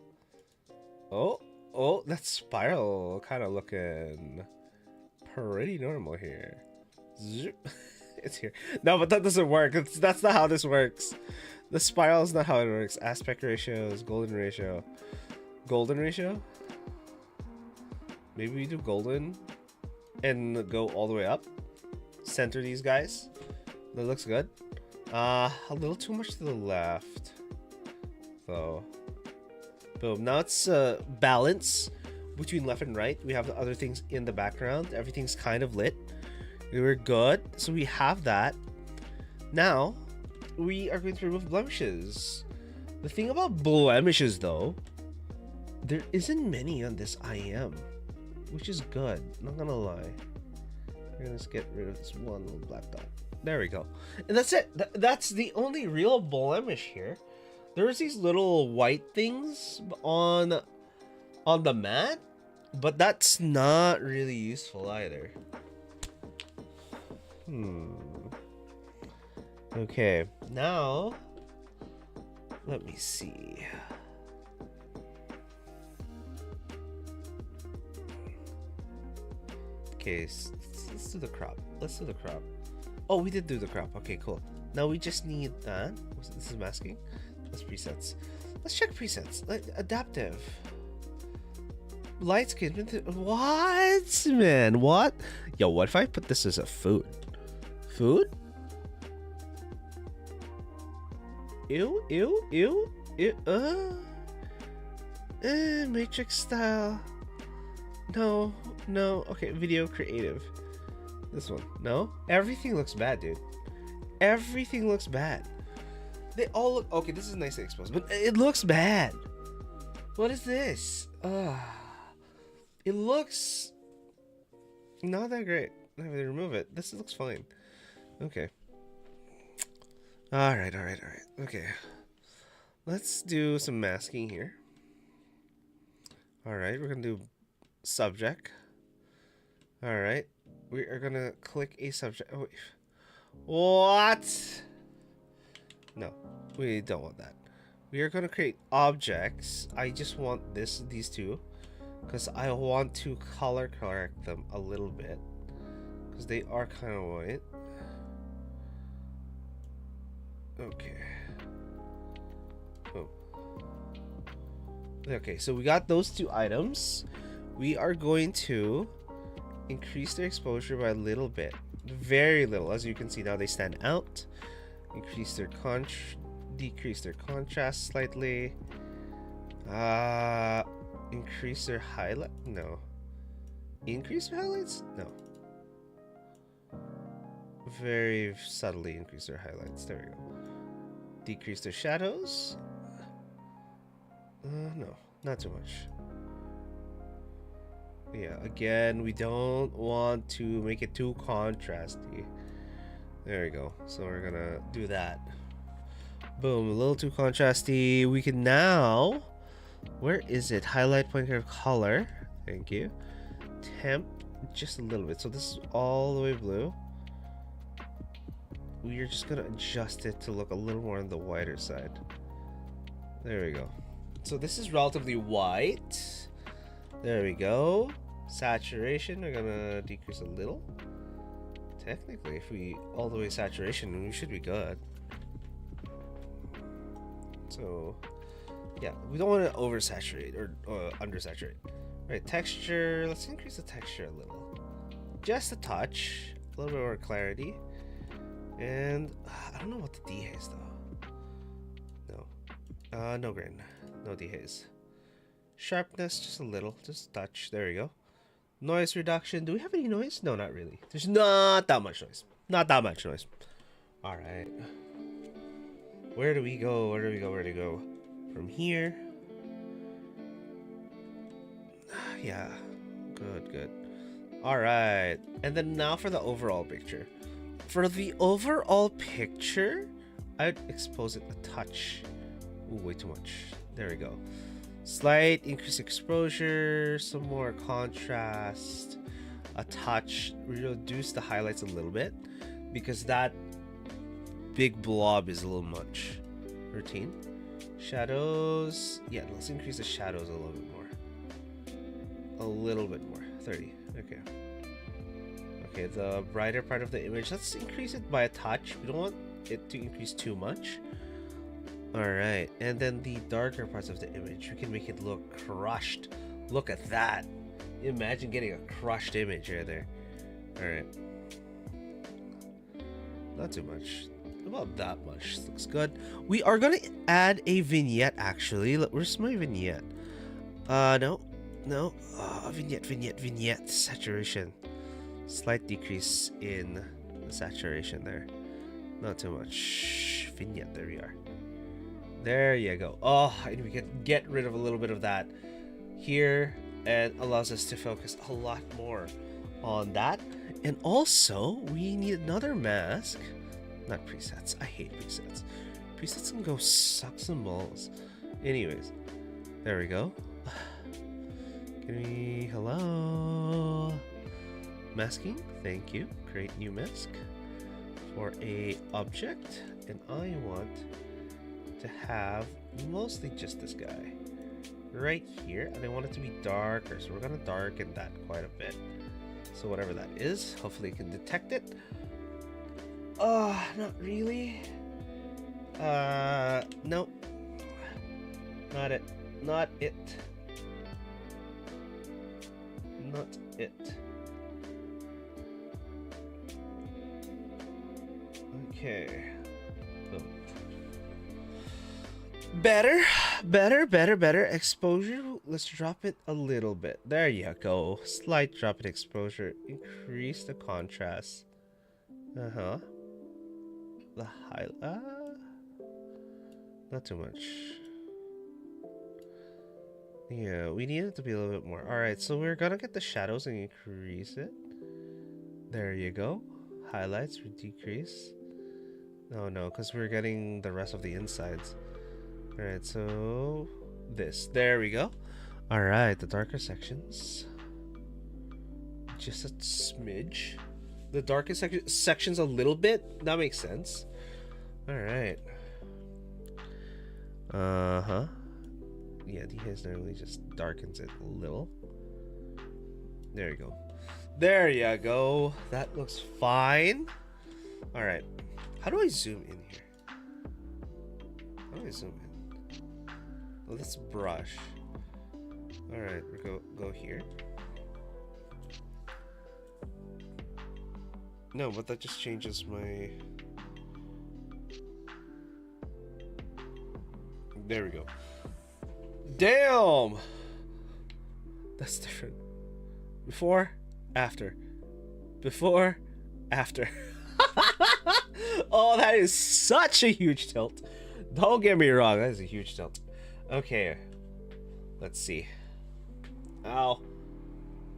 Oh, that spiral kind of looking pretty normal here. It's here. No, but that doesn't work. That's not how this works. The spiral is not how it works. Aspect ratio is golden ratio. Golden ratio? Maybe we do golden and go all the way up. Center these guys. That looks good. A little too much to the left, though. Boom. Now it's balance between left and right. We have the other things in the background. Everything's kind of lit. We're good. So we have that. Now, we are going to remove blemishes. The thing about blemishes, though, there isn't many on this IM, which is good. Not gonna lie. We're gonna just get rid of this one little black dot. There we go. And that's it. That's the only real blemish here. There's these little white things on the mat, but that's not really useful either. Okay, now let me see. Okay, let's do the crop. Let's do the crop. Oh, we did do the crop. Okay, cool. Now we just need that. This is masking. That's presets. Let's check presets. Like adaptive. Light skin. What, man? What? Yo, what if I put this as a food? Food? Ew. Matrix style. No. Okay, video creative. This one. No? Everything looks bad, dude. Everything looks bad. They all look... Okay, this is nicely exposed, but it looks bad. What is this? It looks... not that great. If they remove it, this looks fine. Okay. Alright. Okay. Let's do some masking here. Alright, we're gonna do subject. Alright. We are gonna click a subject. Oh, what? No, we don't want that. We are gonna create objects. I just want these two, because I want to color correct them a little bit, because they are kind of white. Okay. Oh. Okay, so we got those two items. We are going to increase their exposure by a little bit, very little. As you can see now, they stand out. Increase their decrease their contrast slightly. Increase their highlight. No. Increase their highlights. No. Very subtly increase their highlights. There we go. Decrease their shadows. No, not too much. Yeah, again, we don't want to make it too contrasty. There we go. So we're gonna do that. Boom, a little too contrasty. We can now... Where is it? Highlight, point of color. Thank you. Temp, just a little bit. So this is all the way blue. We are just gonna adjust it to look a little more on the whiter side. There we go. So this is relatively white. There we go. Saturation, we're gonna decrease a little. Technically, if we all the way saturation, we should be good. So, yeah, we don't want to oversaturate or undersaturate. Right, texture, let's increase the texture a little. Just a touch, a little bit more clarity. And I don't know what the dehaze though. No. No grain. No dehaze. Sharpness, just a little, just a touch. There we go. Noise reduction. Do we have any noise? No, not really. There's not that much noise. Not that much noise. Alright. Where do we go? Where do we go? Where do we go? From here. Yeah. Good, good. Alright. And then now for the overall picture. For the overall picture, I'd expose it a touch. Ooh, way too much. There we go. Slight increase exposure, some more contrast, a touch, reduce the highlights a little bit because that big blob is a little much. Routine. Shadows, yeah, let's increase the shadows a little bit more. A little bit more, 30, okay. Okay, the brighter part of the image, let's increase it by a touch. We don't want it to increase too much. Alright, and then the darker parts of the image, we can make it look crushed. Look at that. Imagine getting a crushed image right there. Alright. Not too much. About that much. Looks good. We are going to add a vignette, actually. Where's my vignette? No. No. Vignette. Saturation. Slight decrease in the saturation there. Not too much. Vignette, there we are. There you go. Oh, and we can get rid of a little bit of that here and allows us to focus a lot more on that. And also, we need another mask. Not presets. I hate presets. Presets can go suck some balls. Anyways, there we go. Hello. Masking. Thank you. Create new mask for a object. And I want to have mostly just this guy right here, and I want it to be darker, so we're gonna darken that quite a bit. So whatever that is, hopefully you can detect it. Not really. Nope. Not it. Not it. Not it. Okay. Boom. Better exposure. Let's drop it a little bit. There you go. Slight drop in exposure. Increase the contrast. The highlight. Not too much. Yeah, we need it to be a little bit more. Alright, so we're gonna get the shadows and increase it. There you go. Highlights, we decrease. No, because we're getting the rest of the insides. Alright, so this. There we go. Alright, the darker sections. Just a smidge. The darkest sections a little bit. That makes sense. Alright. Yeah, dehaze normally just darkens it a little. There you go. There you go. That looks fine. Alright. How do I zoom in here? How do I zoom in? Oh, let's brush. Alright, we go here. No, but that just changes my... There we go. Damn! That's different. Before, after. Before, after. Oh, that is such a huge tilt. Don't get me wrong, that is a huge tilt. Okay. Let's see. Ow.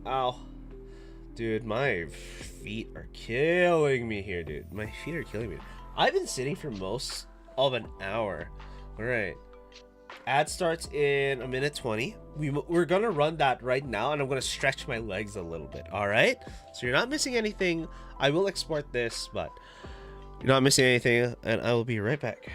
Ow. Dude, my feet are killing me here, dude. My feet are killing me. I've been sitting for most of an hour. Alright. Ad starts in a minute 20. We're gonna run that right now, and I'm gonna stretch my legs a little bit. Alright? So you're not missing anything. I will export this, but you're not missing anything, and I will be right back.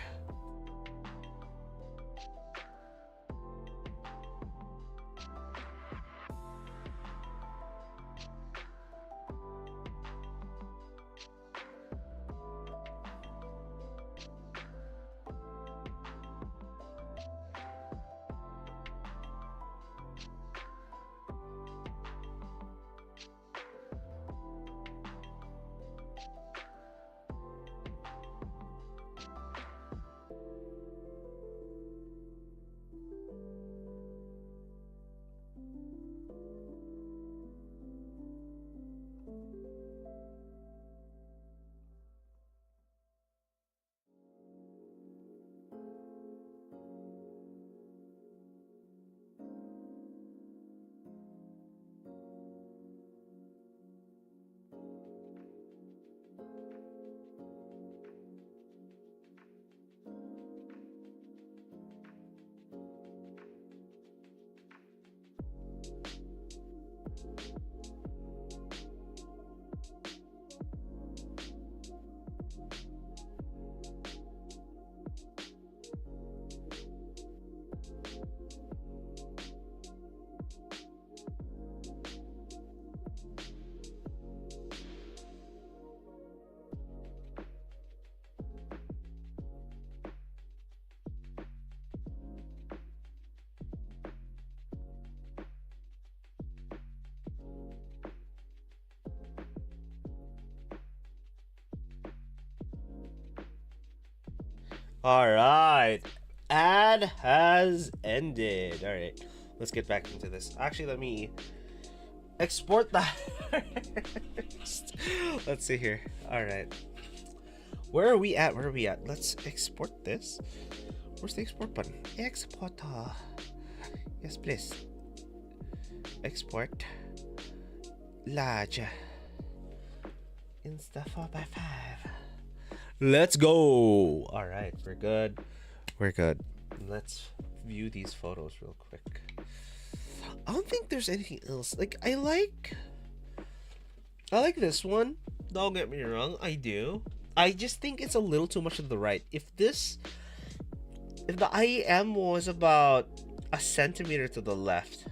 All right. Ad has ended. All right. Let's get back into this. Actually, let me export that. Let's see here. All right. Where are we at? Where are we at? Let's export this. Where's the export button? Export. Yes, please. Export. Large. Insta 4x5. Let's go. All right, we're good. We're good. Let's view these photos real quick. I don't think there's anything else. Like I like this one. Don't get me wrong, I do. I just think it's a little too much to the right. If the IEM was about a centimeter to the left,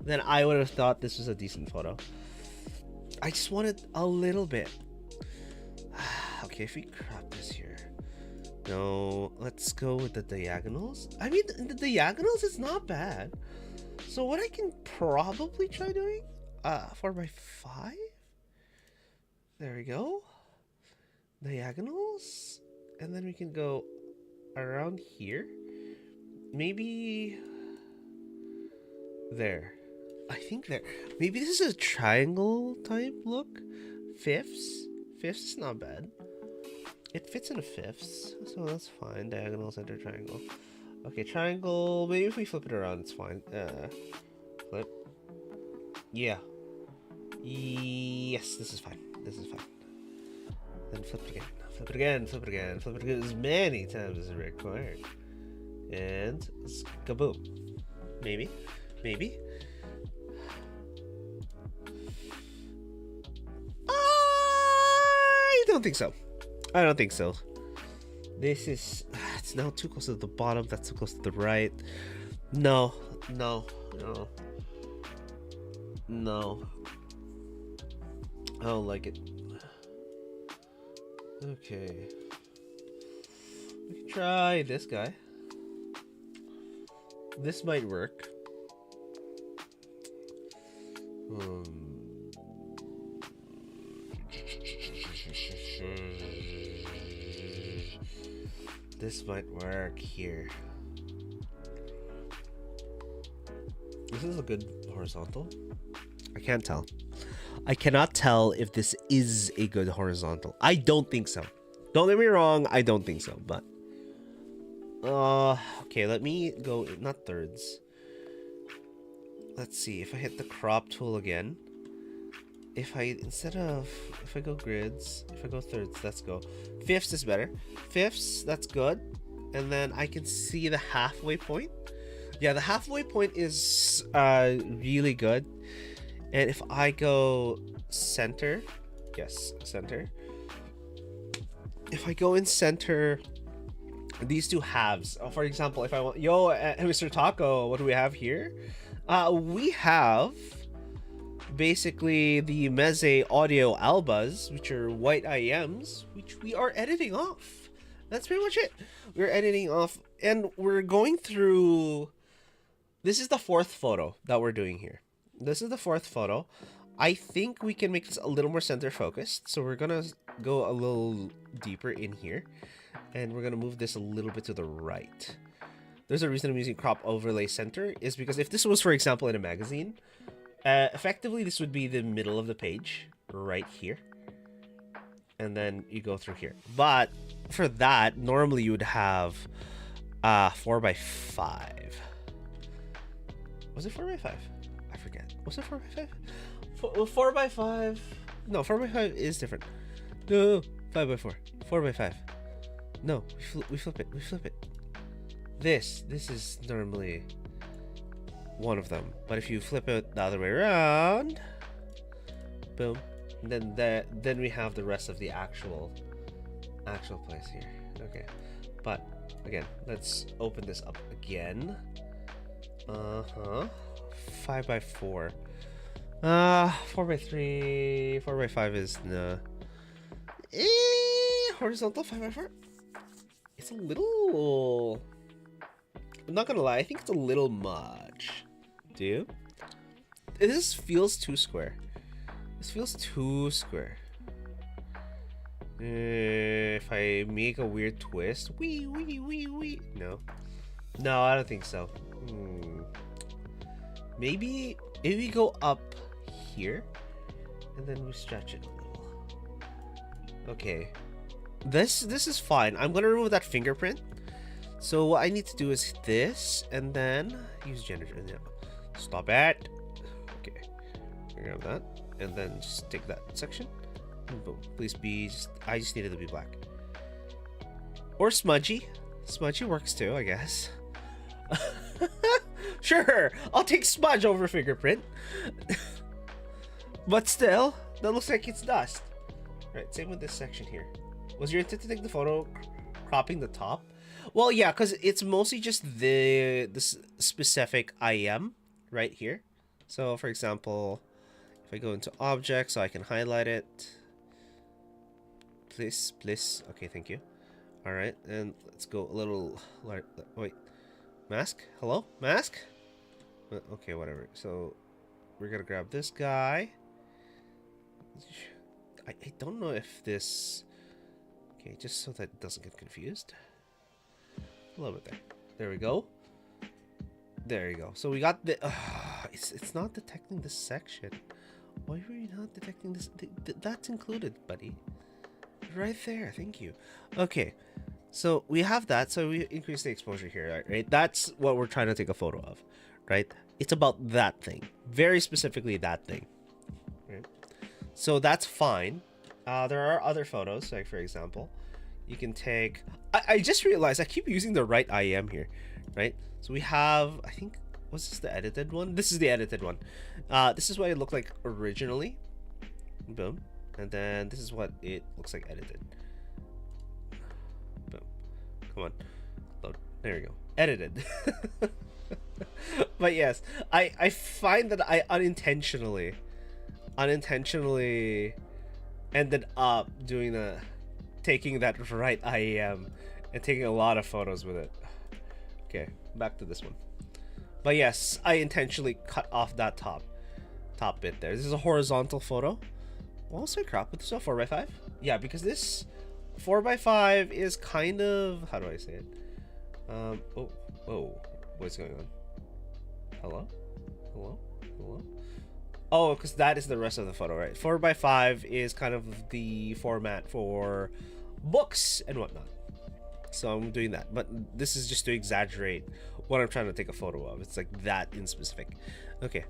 then I would have thought this was a decent photo. I just wanted a little bit. Okay, if we crop this here. No, let's go with the diagonals. I mean, the diagonals is not bad. So what I can probably try doing, 4x5. There we go. Diagonals, and then we can go around here. Maybe there. I think there. Maybe this is a triangle type look. Fifths is not bad. It fits in a fifths, so that's fine. Diagonal, center, triangle. Okay, triangle. Maybe if we flip it around, it's fine. Flip. Yeah. Yes, this is fine. This is fine. Then flip it again. Flip it again. Flip it again. Flip it again as many times as required. And kaboom. Maybe. Maybe. I don't think so. I don't think so. This is... It's now too close to the bottom. That's too close to the right. No. No. No. No. I don't like it. Okay. We can try this guy. This might work. This might work here. This is a good horizontal. I can't tell. I cannot tell if this is a good horizontal. I don't think so. Don't get me wrong, I don't think so, but okay, let me go not thirds. Let's see if I hit the crop tool again. If I go grids, if I go thirds, let's go. Fifths is better. Fifths, that's good. And then I can see the halfway point. Yeah, the halfway point is really good. And if I go center, yes, center. If I go in center, these two halves. For example, if I want, Mr. Taco, what do we have here? We have basically the Meze Audio Albas, which are white IEMs, which we are editing off. That's pretty much it. We're editing off, and we're going through. This is the fourth photo that we're doing here. This is the fourth photo. I think we can make this a little more center focused. So we're gonna go a little deeper in here, and we're gonna move this a little bit to the right. There's a reason I'm using crop overlay center is because if this was, for example, in a magazine, effectively this would be the middle of the page right here, and then you go through here. But for that, normally you would have 4x5. Was it 4x5? I forget. Was it 4x5? 4x5. No, 4x5 is different. No, 5x4. 4x5. No, we flip it. We flip it. This is normally one of them. But if you flip it the other way around, boom. And then we have the rest of the actual place here. Okay. But again, let's open this up again. 5x4. 4x3. 4x5 is no. Horizontal 5x4. It's a little. I'm not gonna lie. I think it's a little much. Do you? This feels too square. This feels too square. If I make a weird twist, wee. No, I don't think so. Maybe we go up here, and then we stretch it a little. Okay, this is fine. I'm gonna remove that fingerprint. So what I need to do is this, and then use generator. Stop it. Okay, grab that, and then just take that section. And boom. Please be. I just needed to be black. Or smudgy. Smudgy works too, I guess. Sure, I'll take smudge over fingerprint. But still, that looks like it's dust. Right, same with this section here. Was your intent to take the photo cropping the top? Well, yeah, because it's mostly just this specific IM right here. So, for example, if I go into objects, so I can highlight it. Please. Okay, thank you. All right, and let's go a little. Wait, mask? Hello, mask? Okay, whatever. So we're gonna grab this guy. I don't know if this. Okay, just so that it doesn't get confused. A little bit there. There we go. There you go. So we got the. It's not detecting this section. Why were you not detecting this? That's included, buddy. Right there. Thank you. Okay. So we have that. So we increase the exposure here, right? That's what we're trying to take a photo of, right? It's about that thing. Very specifically that thing. Right? So that's fine. There are other photos, like for example, you can take. I just realized I keep using the right IM here, right? So we have, I think, was this the edited one? This is the edited one. This is what it looked like originally. Boom. And then this is what it looks like edited. Boom. Come on. Load. There we go. Edited. But yes, I find that I unintentionally ended up taking that right IM and taking a lot of photos with it. Okay, back to this one. But yes, I intentionally cut off that top bit there. This is a horizontal photo. Well, so crop with this a 4x5. Yeah, because this 4x5 is kind of, how do I say it? Oh, what's going on? Hello? Oh, because that is the rest of the photo, right? 4x5 is kind of the format for books and whatnot. So I'm doing that. But this is just to exaggerate what I'm trying to take a photo of. It's like that in specific. Okay,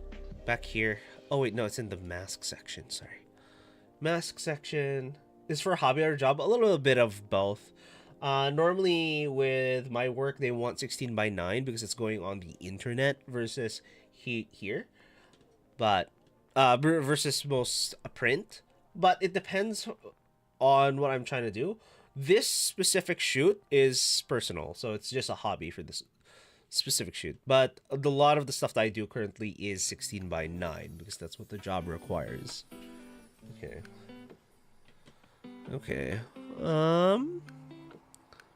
back here. Oh, wait, no, it's in the mask section. Sorry. Mask section is for hobby or job. A little bit of both. Normally with my work, they want 16:9 because it's going on the internet versus here. But versus most print, but it depends on what I'm trying to do. This specific shoot is personal, so it's just a hobby for this specific shoot. But a lot of the stuff that I do currently is 16:9 because that's what the job requires. Okay.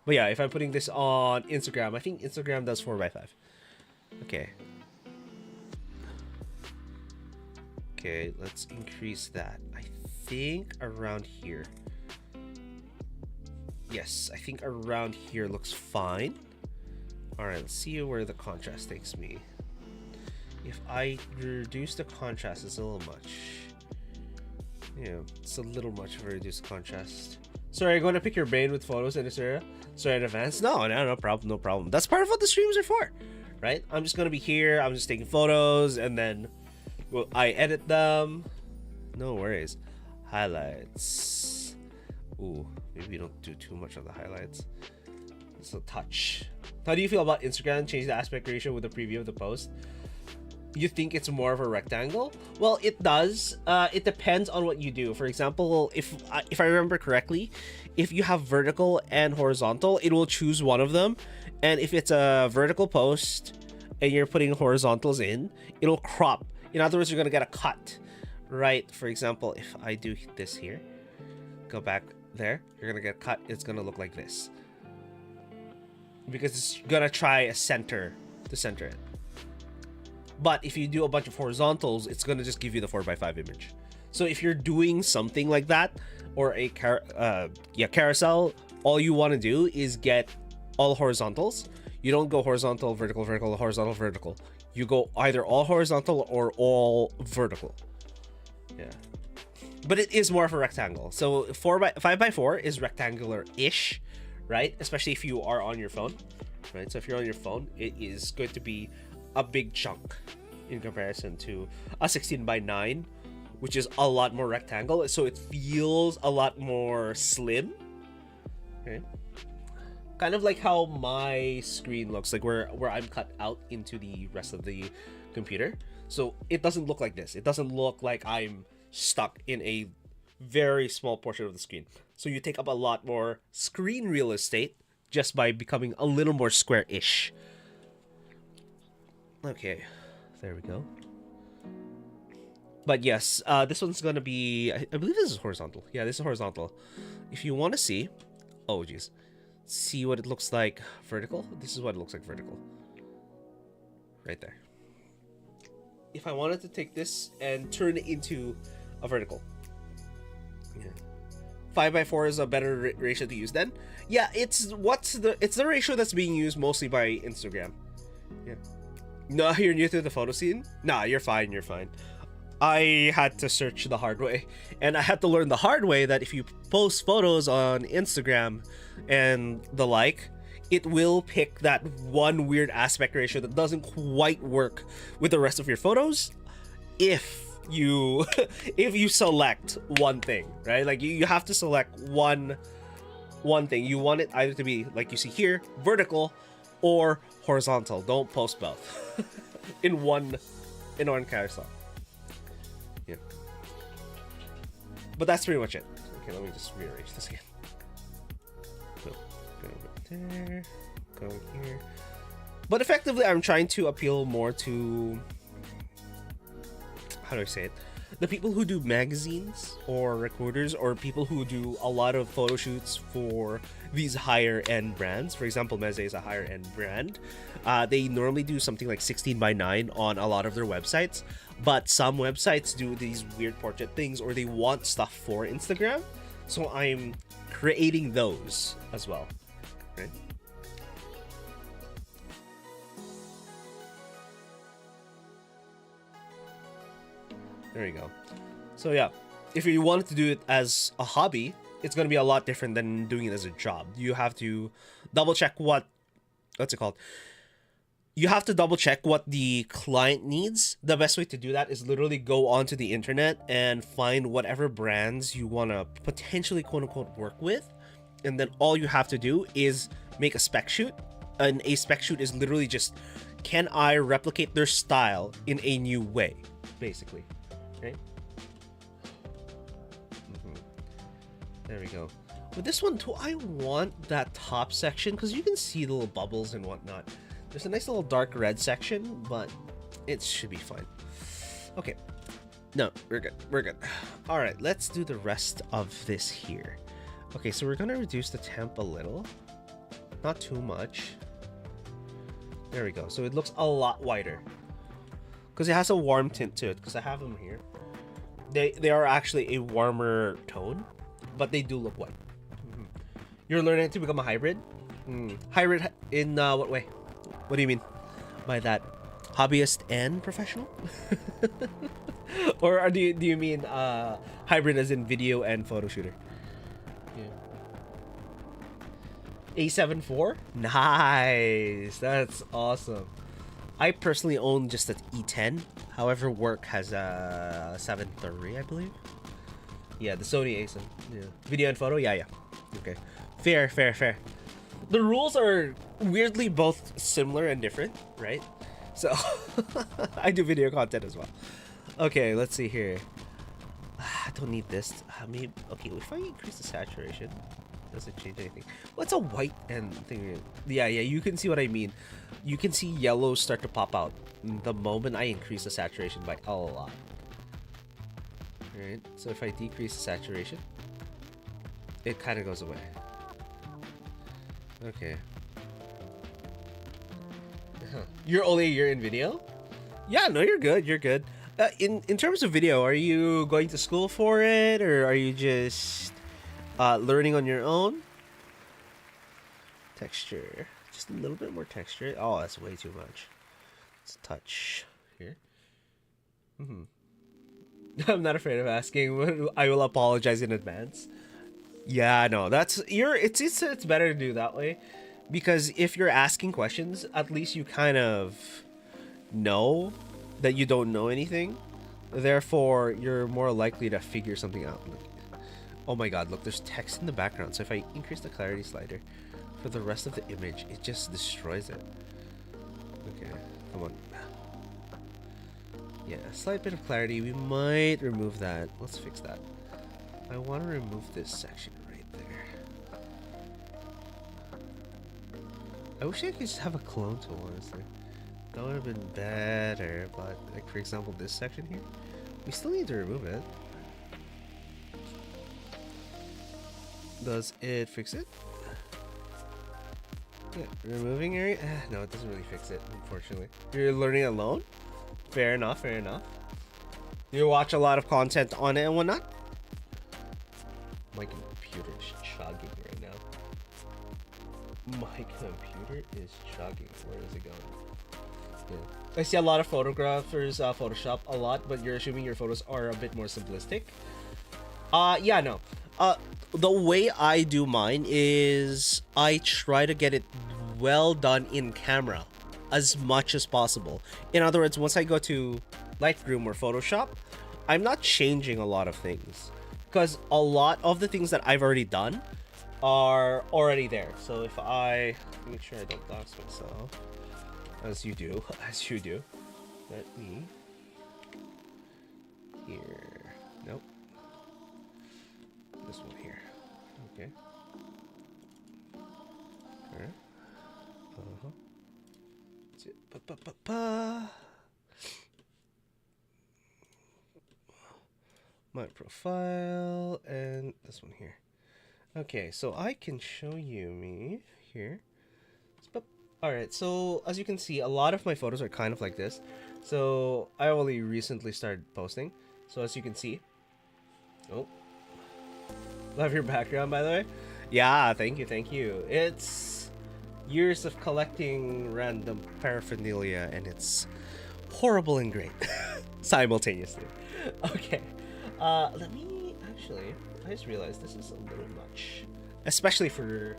But yeah, if I'm putting this on Instagram, I think Instagram does 4x5. Okay. Okay, let's increase that. I think around here. Yes, I think around here looks fine. Alright, let's see where the contrast takes me. If I reduce the contrast, it's a little much. Yeah, it's a little much if I reduce the contrast. Sorry, I'm going to pick your brain with photos in this area. Sorry in advance. No problem. That's part of what the streams are for, right? I'm just going to be here. I'm just taking photos and then I edit them. No worries. Highlights. Ooh, maybe we don't do too much of the highlights. It's a touch. How do you feel about Instagram changing the aspect ratio with the preview of the post? You think it's more of a rectangle? Well, it does. It depends on what you do. For example, if I remember correctly, if you have vertical and horizontal, it will choose one of them. And if it's a vertical post and you're putting horizontals in, it'll crop. In other words, you're gonna get a cut, right? For example, if I do this here, go back there, you're gonna get cut. It's gonna look like this because it's gonna try to center it. But if you do a bunch of horizontals, it's gonna just give you the 4x5 image. So if you're doing something like that, or a carousel, all you want to do is get all horizontals. You don't go horizontal, vertical, vertical, horizontal, vertical. You go either all horizontal or all vertical. Yeah. But it is more of a rectangle. So 5x4 is rectangular-ish, right? Especially if you are on your phone, right? So if you're on your phone, it is going to be a big chunk in comparison to a 16x9, which is a lot more rectangle. So it feels a lot more slim. Okay. Kind of like how my screen looks, like where I'm cut out into the rest of the computer. So it doesn't look like this. It doesn't look like I'm stuck in a very small portion of the screen. So you take up a lot more screen real estate just by becoming a little more square-ish. Okay, there we go. But yes, this one's gonna be, I believe this is horizontal. Yeah, this is horizontal. If you want to see, oh geez, see what it looks like vertical. This is what it looks like vertical. Right there. If I wanted to take this and turn it into a vertical. Yeah. 5x4 is a better ratio to use then. Yeah, it's the ratio that's being used mostly by Instagram. Yeah. No, you're new to the photo scene? Nah, you're fine, you're fine. I had to search the hard way, and I had to learn the hard way that if you post photos on Instagram and the like, it will pick that one weird aspect ratio that doesn't quite work with the rest of your photos if you if you select one thing, right? Like you have to select one thing. You want it either to be, like you see here, vertical or horizontal. Don't post both in one carousel. Yeah. But that's pretty much it. Okay, let me just rearrange this again. So, go there, go here. But effectively, I'm trying to appeal more to, how do I say it? The people who do magazines or recruiters, or people who do a lot of photo shoots for these higher end brands. For example, Meze is a higher end brand. They normally do something like 16x9 on a lot of their websites, but some websites do these weird portrait things, or they want stuff for Instagram. So I'm creating those as well, right? There you go. So yeah, if you wanted to do it as a hobby, it's going to be a lot different than doing it as a job. You have to double check what's it called? You have to double check what the client needs. The best way to do that is literally go onto the internet and find whatever brands you want to potentially quote unquote work with. And then all you have to do is make a spec shoot. And a spec shoot is literally just, can I replicate their style in a new way, basically. Okay. There we go. With this one too, I want that top section because you can see the little bubbles and whatnot. There's a nice little dark red section, but it should be fine. Okay. No, we're good. We're good. All right, let's do the rest of this here. Okay, so we're gonna reduce the temp a little, not too much. There we go. So it looks a lot whiter because it has a warm tint to it. Because I have them here. They are actually a warmer tone, but they do look white. You're learning to become a hybrid? Hybrid in what way? What do you mean by that? Hobbyist and professional? Or do you mean hybrid as in video and photo shooter? Yeah. A7 IV? Nice! That's awesome. I personally own just an E10. However, work has a 7 III, I believe. Yeah, the Sony A7. Yeah. Video and photo? Yeah. Okay. Fair. The rules are weirdly both similar and different, right? So, I do video content as well. Okay, let's see here. I don't need this. Maybe, okay, if I increase the saturation, does it change anything? Well, it's a white and thing. Yeah, you can see what I mean. You can see yellows start to pop out the moment I increase the saturation by a lot. Alright, so if I decrease the saturation, it kind of goes away. Okay. You're only a year in video? Yeah, no, you're good. You're good. In terms of video, are you going to school for it, or are you just learning on your own? Texture, just a little bit more texture. Oh, that's way too much. Let's touch here. I'm not afraid of asking. I will apologize in advance. Yeah, no, that's it's better to do that way, because if you're asking questions, at least you kind of know that you don't know anything. Therefore, you're more likely to figure something out. Oh my god, look, there's text in the background. So if I increase the clarity slider for the rest of the image, it just destroys it. Okay, come on. Yeah, a slight bit of clarity. We might remove that. Let's fix that. I want to remove this section right there. I wish I could just have a clone tool, honestly. That would have been better, but like for example this section here, we still need to remove it. Does it fix it? Yeah, removing area? No, it doesn't really fix it, unfortunately. You're learning alone? Fair enough, fair enough. You watch a lot of content on it and whatnot? My computer is chugging right now. My computer is chugging. Where is it going? Yeah. I see a lot of photographers Photoshop a lot, but you're assuming your photos are a bit more simplistic. Yeah, no. The way I do mine is I try to get it well done in camera as much as possible. In other words, once I go to Lightroom or Photoshop, I'm not changing a lot of things, because a lot of the things that I've already done are already there. So if I make sure I don't dox myself, as you do, let me here. Nope. This one here. Okay. Alright. That's it. My profile and this one here. Okay, so I can show you me here. Alright, so as you can see, a lot of my photos are kind of like this. So I only recently started posting. So as you can see. Oh. Love your background, by the way. Yeah, thank you, thank you. It's years of collecting random paraphernalia, and it's horrible and great simultaneously. Okay. Let me actually, I just realized this is a little much, especially for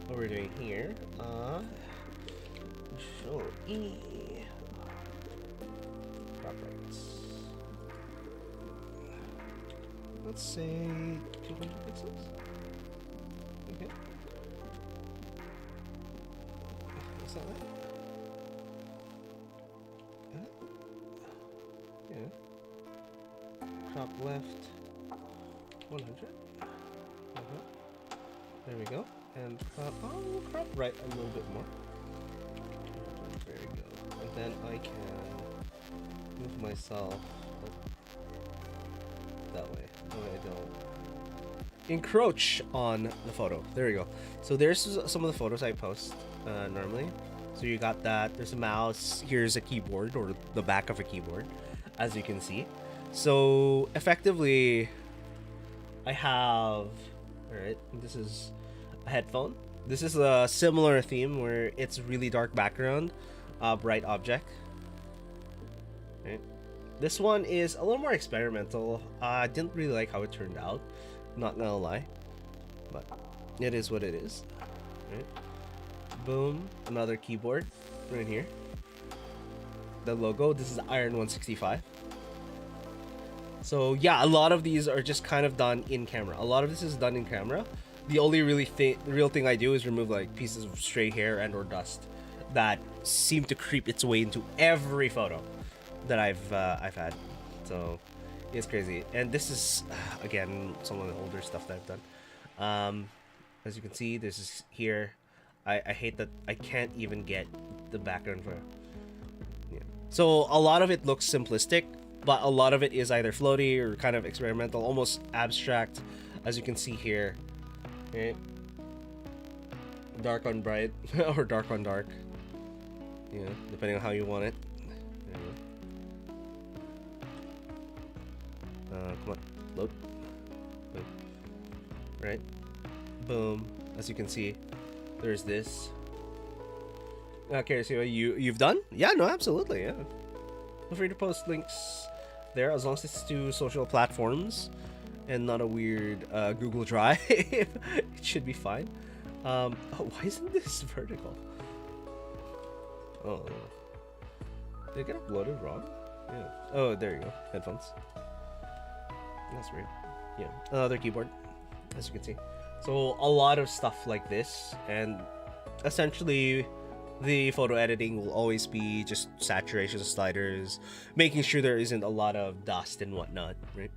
what we're doing here. Show E. Crop rights. Let's say 200 pixels. Okay. Is that right? Yeah. Crop left 100. There we go. And crop right a little bit more. There we go. And then I can move myself that way. So I don't encroach on the photo. There we go. So there's some of the photos I post normally. So you got that. There's a mouse. Here's a keyboard, or the back of a keyboard, as you can see. So effectively, I have, alright, this is a headphone. This is a similar theme where it's really dark background, bright object. Right. This one is a little more experimental. I didn't really like how it turned out, not gonna lie, but it is what it is. Right. Boom, another keyboard right here. The logo, this is Iron 165. So yeah, a lot of these are just kind of done in camera. A lot of this is done in camera. The only real thing I do is remove like pieces of stray hair and or dust that seem to creep its way into every photo that I've had. So it's crazy. And this is again some of the older stuff that I've done. As you can see, this is here. I hate that I can't even get the background for. Yeah. So a lot of it looks simplistic, but a lot of it is either floaty or kind of experimental, almost abstract, as you can see here. Okay. Dark on bright or dark on dark. Yeah, depending on how you want it. Come on, load. Load. Right? Boom. As you can see, there's this. Okay, so you've done? Yeah, no, absolutely, yeah. Feel free to post links there as long as it's to social platforms and not a weird Google Drive. It should be fine. Oh, why isn't this vertical? Oh, did it get uploaded wrong? Yeah. Oh, there you go. Headphones. That's weird. Yeah. Another keyboard, as you can see. So a lot of stuff like this, and essentially the photo editing will always be just saturation sliders, making sure there isn't a lot of dust and whatnot, right?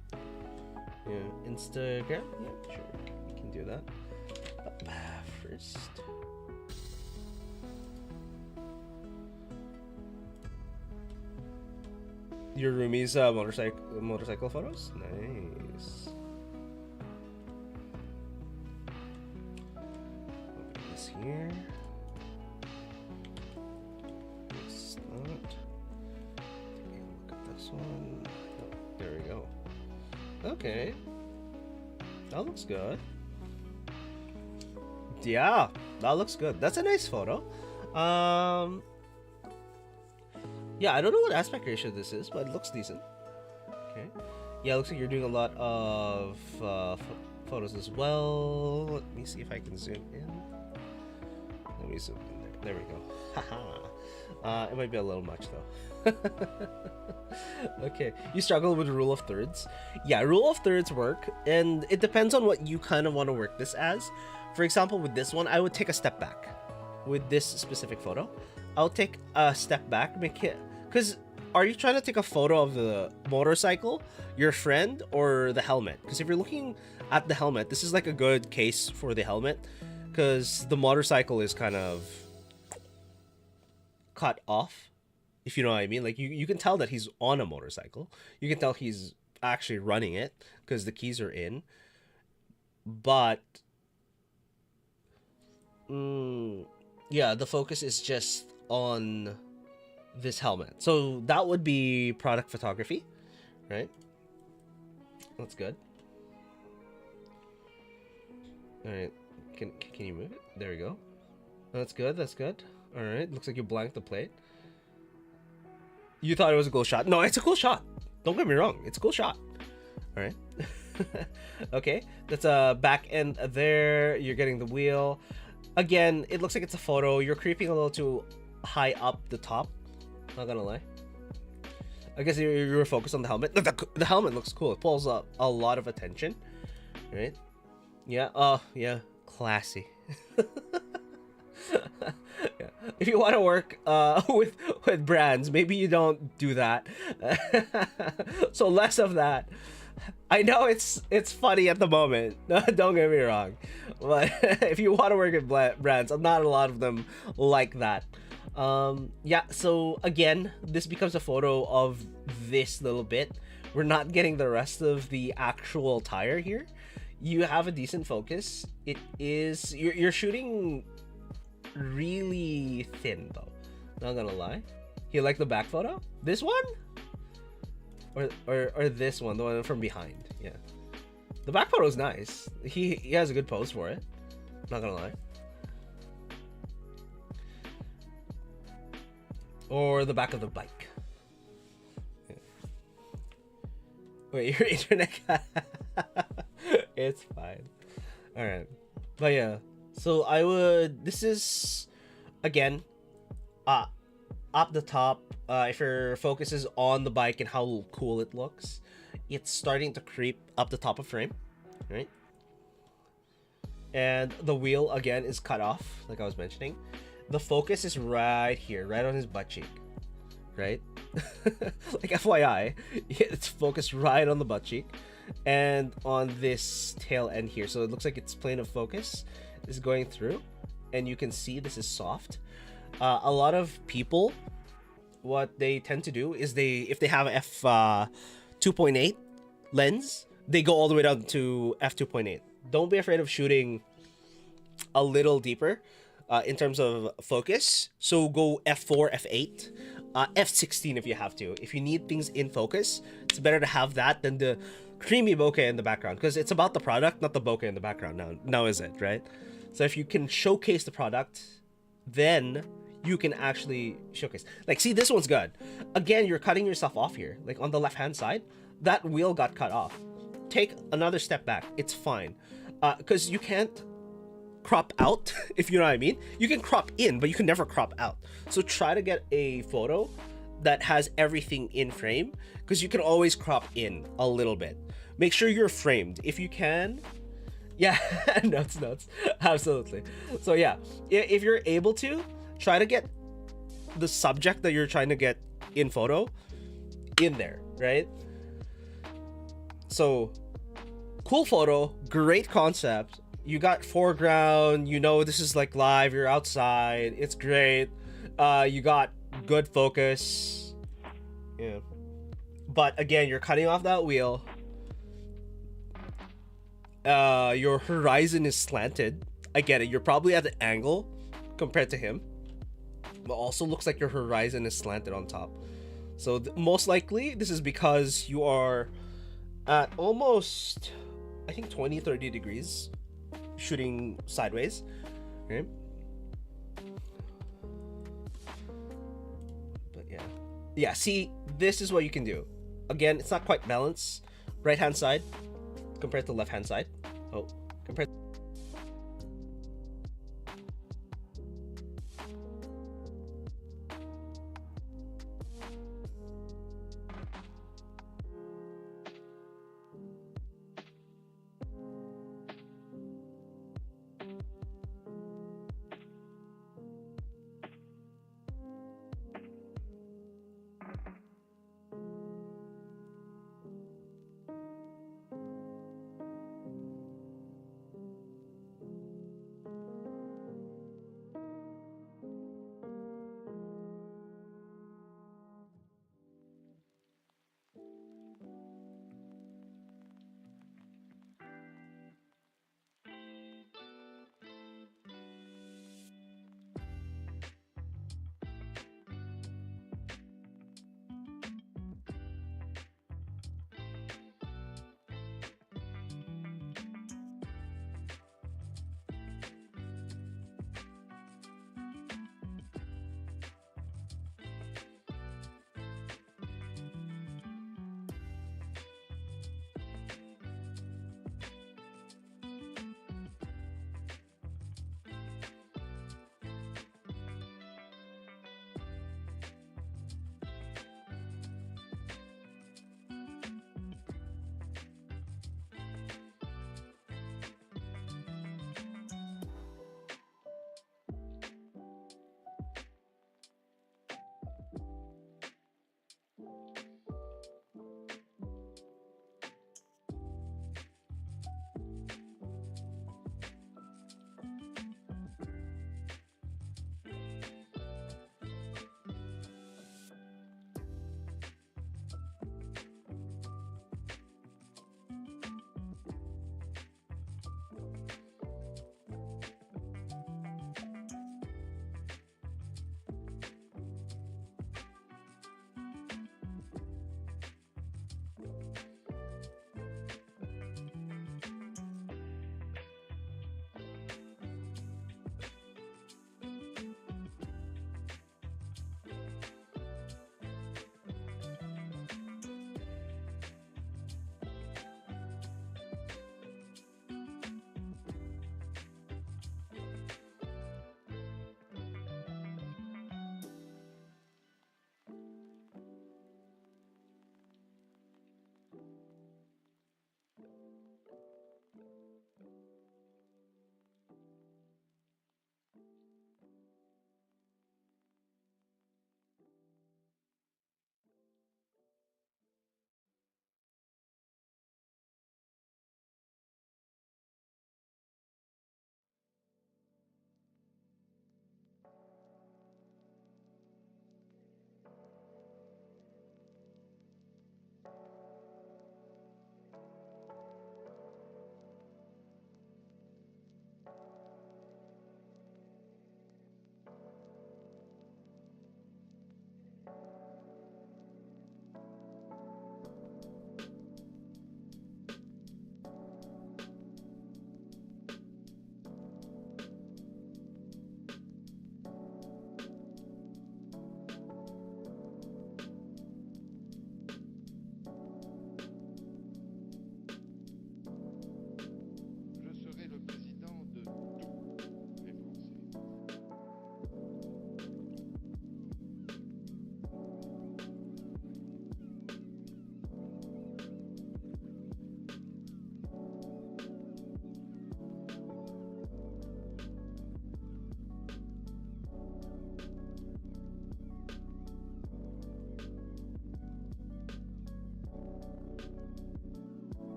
Yeah. Instagram. Yeah, sure. You can do that. First. Your roomie's motorcycle photos? Nice. Open this here. It's not. Look at this one. Oh, there we go. Okay. That looks good. Yeah, that looks good. That's a nice photo. Yeah, I don't know what aspect ratio this is, but it looks decent. Okay. Yeah, it looks like you're doing a lot of photos as well. Let me see if I can zoom in. Let me zoom in there. There we go. Haha. It might be a little much though. Okay. You struggle with rule of thirds. Yeah, rule of thirds work, and it depends on what you kind of want to work this as. For example, with this one, I would take a step back. With this specific photo, I'll take a step back, make it. Because are you trying to take a photo of the motorcycle, your friend, or the helmet? Because if you're looking at the helmet, this is like a good case for the helmet, because the motorcycle is kind of cut off, if you know what I mean. Like you can tell that he's on a motorcycle. You can tell he's actually running it because the keys are in. But yeah, the focus is just on this helmet. So that would be product photography, right? That's good. All right, can you move it? There we go. That's good. That's good. All right, looks like you blanked the plate. You thought it was a cool shot. No, it's a cool shot. Don't get me wrong. It's a cool shot. All right. Okay, that's a back end there. You're getting the wheel. Again, it looks like it's a photo. You're creeping a little too high up the top. Not gonna lie. I guess you're focused on the helmet. The helmet looks cool. It pulls up a lot of attention, right? Yeah. Yeah. Classy. Yeah. If you want to work with brands, maybe you don't do that. So less of that. I know it's funny at the moment. Don't get me wrong, but if you want to work with brands, not a lot of them like that. Yeah. So again, this becomes a photo of this little bit. We're not getting the rest of the actual tire here. You have a decent focus. It is you're shooting really thin though. Not gonna lie. You like the back photo? This one? Or this one, the one from behind. Yeah. The back photo is nice. He has a good pose for it. Not gonna lie. Or the back of the bike. Yeah. Wait, your internet. It's fine. Alright. But yeah. So I would. This is again up the top. If your focus is on the bike and how cool it looks, it's starting to creep up the top of frame, right? And the wheel again is cut off, like I was mentioning. The focus is right here, right on his butt cheek, right? Like FYI, it's focused right on the butt cheek and on this tail end here. So it looks like its plane of focus is going through, and you can see this is soft. A lot of people, what they tend to do is if they have f 2.8 lens, they go all the way down to f2.8. Don't be afraid of shooting a little deeper in terms of focus. So go f4, f8, f16 if you have to. If you need things in focus, it's better to have that than to creamy bokeh in the background, because it's about the product, not the bokeh in the background now is it, right? So if you can showcase the product, then you can actually showcase. Like, see, this one's good. Again, you're cutting yourself off here. Like on the left hand side, that wheel got cut off. Take another step back. It's fine. Because you can't crop out, if you know what I mean. You can crop in, but you can never crop out. So try to get a photo that has everything in frame, because you can always crop in a little bit. Make sure you're framed if you can. Yeah, nuts. Absolutely. So yeah, if you're able to, try to get the subject that you're trying to get in photo in there, right? So cool photo, great concept. You got foreground, you know this is like live, you're outside, it's great. You got good focus. Yeah. But again, you're cutting off that wheel. Your horizon is slanted. I get it. You're probably at an angle compared to him. But also looks like your horizon is slanted on top. So most likely this is because you are at almost, I think 20-30 degrees shooting sideways. Okay. But yeah, see, this is what you can do. Again, it's not quite balanced. Right hand side compared to left hand side. Oh, compared.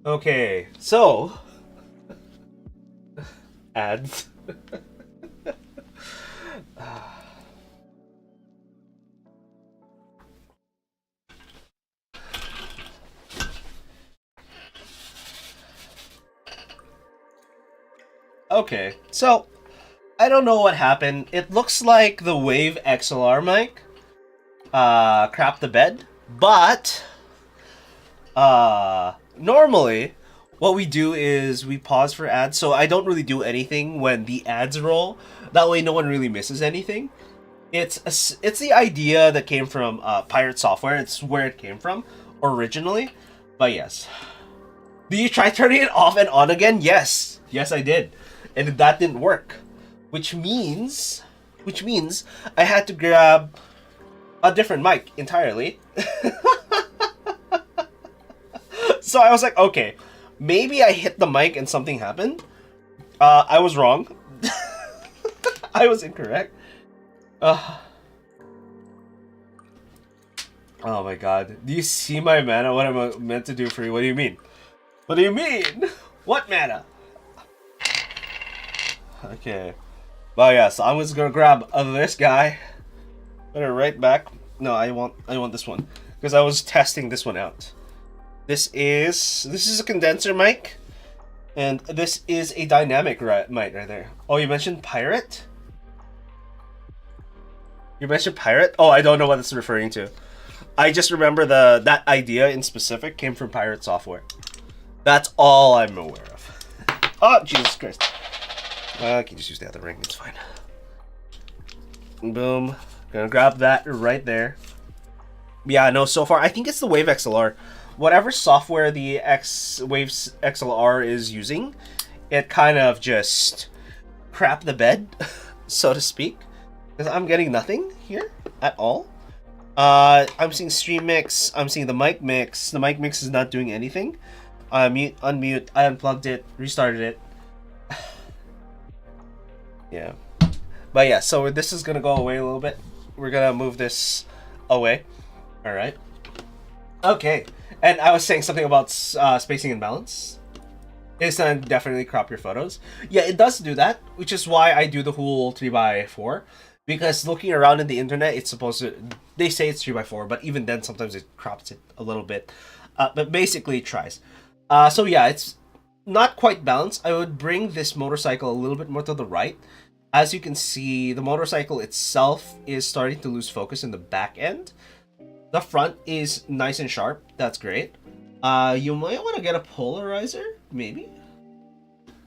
Okay, so ads. Okay, so I don't know what happened. It looks like the Wave XLR mic crapped the bed, but normally what we do is we pause for ads, so I don't really do anything when the ads roll. That way no one really misses anything. It's the idea that came from Pirate Software. It's where it came from originally. But yes. Do you try turning it off and on again? Yes. Yes, I did. And that didn't work. Which means I had to grab a different mic entirely. So I was like, okay, maybe I hit the mic and something happened. I was wrong. I was incorrect. Oh my god. Do you see my mana? What am I meant to do for you? What do you mean? What do you mean? What mana? Okay. Well, yeah, so I'm just gonna grab this guy. Put it right back. No, I want this one. Because I was testing this one out. This is a condenser mic. And this is a dynamic mic right there. Oh, you mentioned Pirate? You mentioned Pirate? Oh, I don't know what it's referring to. I just remember that idea in specific came from Pirate Software. That's all I'm aware of. Oh, Jesus Christ. I can just use the other ring, it's fine. Boom. Gonna grab that right there. Yeah, no, so far, I think it's the Wave XLR. Whatever software the Waves XLR is using, it kind of just crap the bed, so to speak. Because I'm getting nothing here at all. I'm seeing stream mix. I'm seeing the mic mix. The mic mix is not doing anything. Mute, unmute. I unplugged it, restarted it. Yeah. But yeah, so this is gonna go away a little bit. We're gonna move this away. All right. Okay. And I was saying something about spacing and balance. It's gonna definitely crop your photos. Yeah, it does do that, which is why I do the whole 3x4. Because looking around in the internet, it's supposed to... They say it's 3x4, but even then, sometimes it crops it a little bit. But basically, it tries. So yeah, it's not quite balanced. I would bring this motorcycle a little bit more to the right. As you can see, the motorcycle itself is starting to lose focus in the back end. The front is nice and sharp. That's great. You might want to get a polarizer, maybe?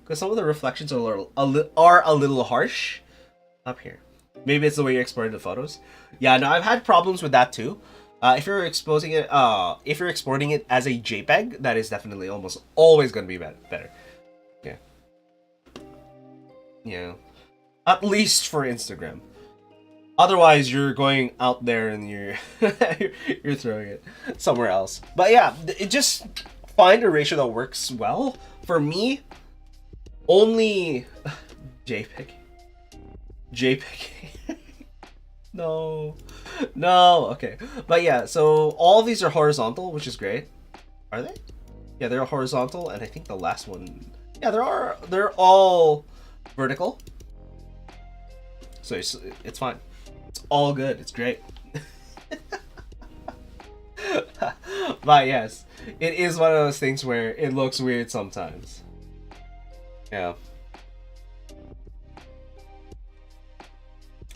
Because some of the reflections are a little harsh up here. Maybe it's the way you exported the photos. Yeah, no, I've had problems with that too. If you're exporting it as a JPEG, that is definitely almost always going to be better. Yeah. Yeah. At least for Instagram. Otherwise, you're going out there and you're you're throwing it somewhere else. But yeah, it just find a ratio that works well. For me, only JPEG. No. Okay. But yeah, so all these are horizontal, which is great. Are they? Yeah, they're horizontal, and I think the last one. Yeah, they're all vertical. So it's fine. It's all good. It's great. But yes, it is one of those things where it looks weird sometimes. Yeah.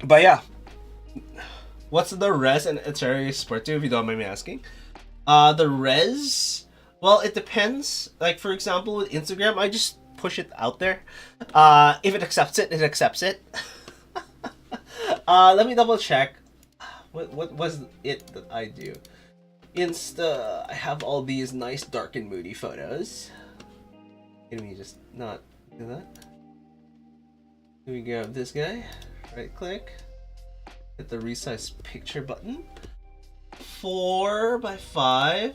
But yeah. What's the res and Atari Sport 2, if you don't mind me asking? The res, well, it depends. Like, for example, with Instagram, I just push it out there. If it accepts it, it accepts it. Let me double check. What was it that I do? Insta, I have all these nice dark and moody photos. Can we just not do that? Here we go, this guy. Right click. Hit the resize picture button. 4x5.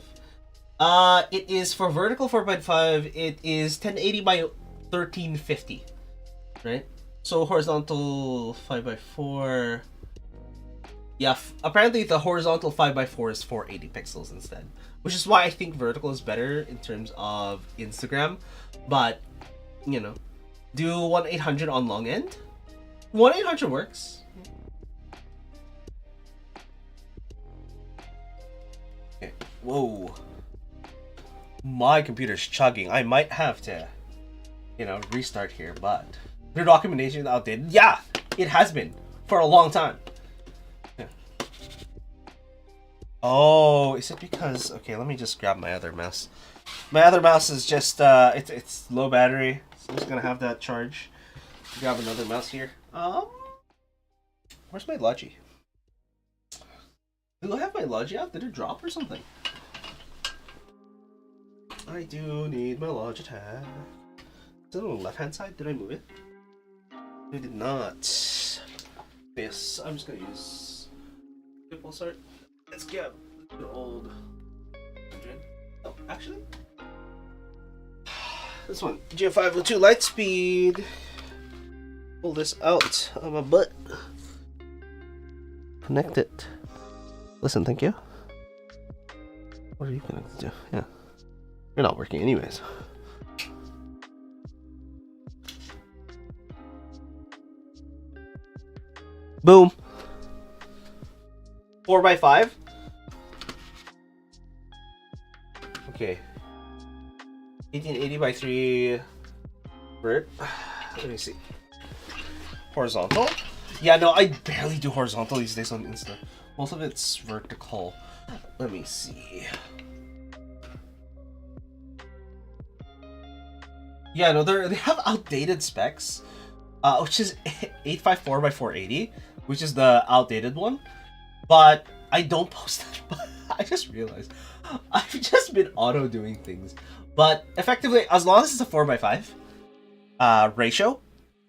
It is for vertical 4x5. It is 1080 by 1350, right? So horizontal 5x4. Yeah, apparently the horizontal 5x4 is 480 pixels instead, which is why I think vertical is better in terms of Instagram. But, you know, do 1-800 on long end? 1-800 works. Okay. Whoa. My computer's chugging. I might have to, restart here, but their documentation is outdated. Yeah, it has been for a long time. Yeah. Oh, is it because... Okay, let me just grab my other mouse. My other mouse is just, it's low battery, so I'm just gonna have that charge. Grab another mouse here. Where's my Logi? Do I have my Logi out? Did it drop or something? I do need my Logitech. Is it on the left hand side? Did I move it? I did not. This, I'm just gonna use Pulsar. Let's get the old 100. Oh, actually, this one, GM502 Lightspeed. Pull this out of my butt. Connect it. Listen, thank you. What are you connected to? Yeah. You're not working anyways. Boom. 4x5. Okay. 1880 by 3 vert. Let me see. Horizontal? Yeah, no, I barely do horizontal these days on Insta. Most of it's vertical. Let me see. Yeah, no, they have outdated specs, which is 854 by 480, which is the outdated one. But I don't post that. I just realized I've just been auto doing things. But effectively, as long as it's a 4x5 ratio,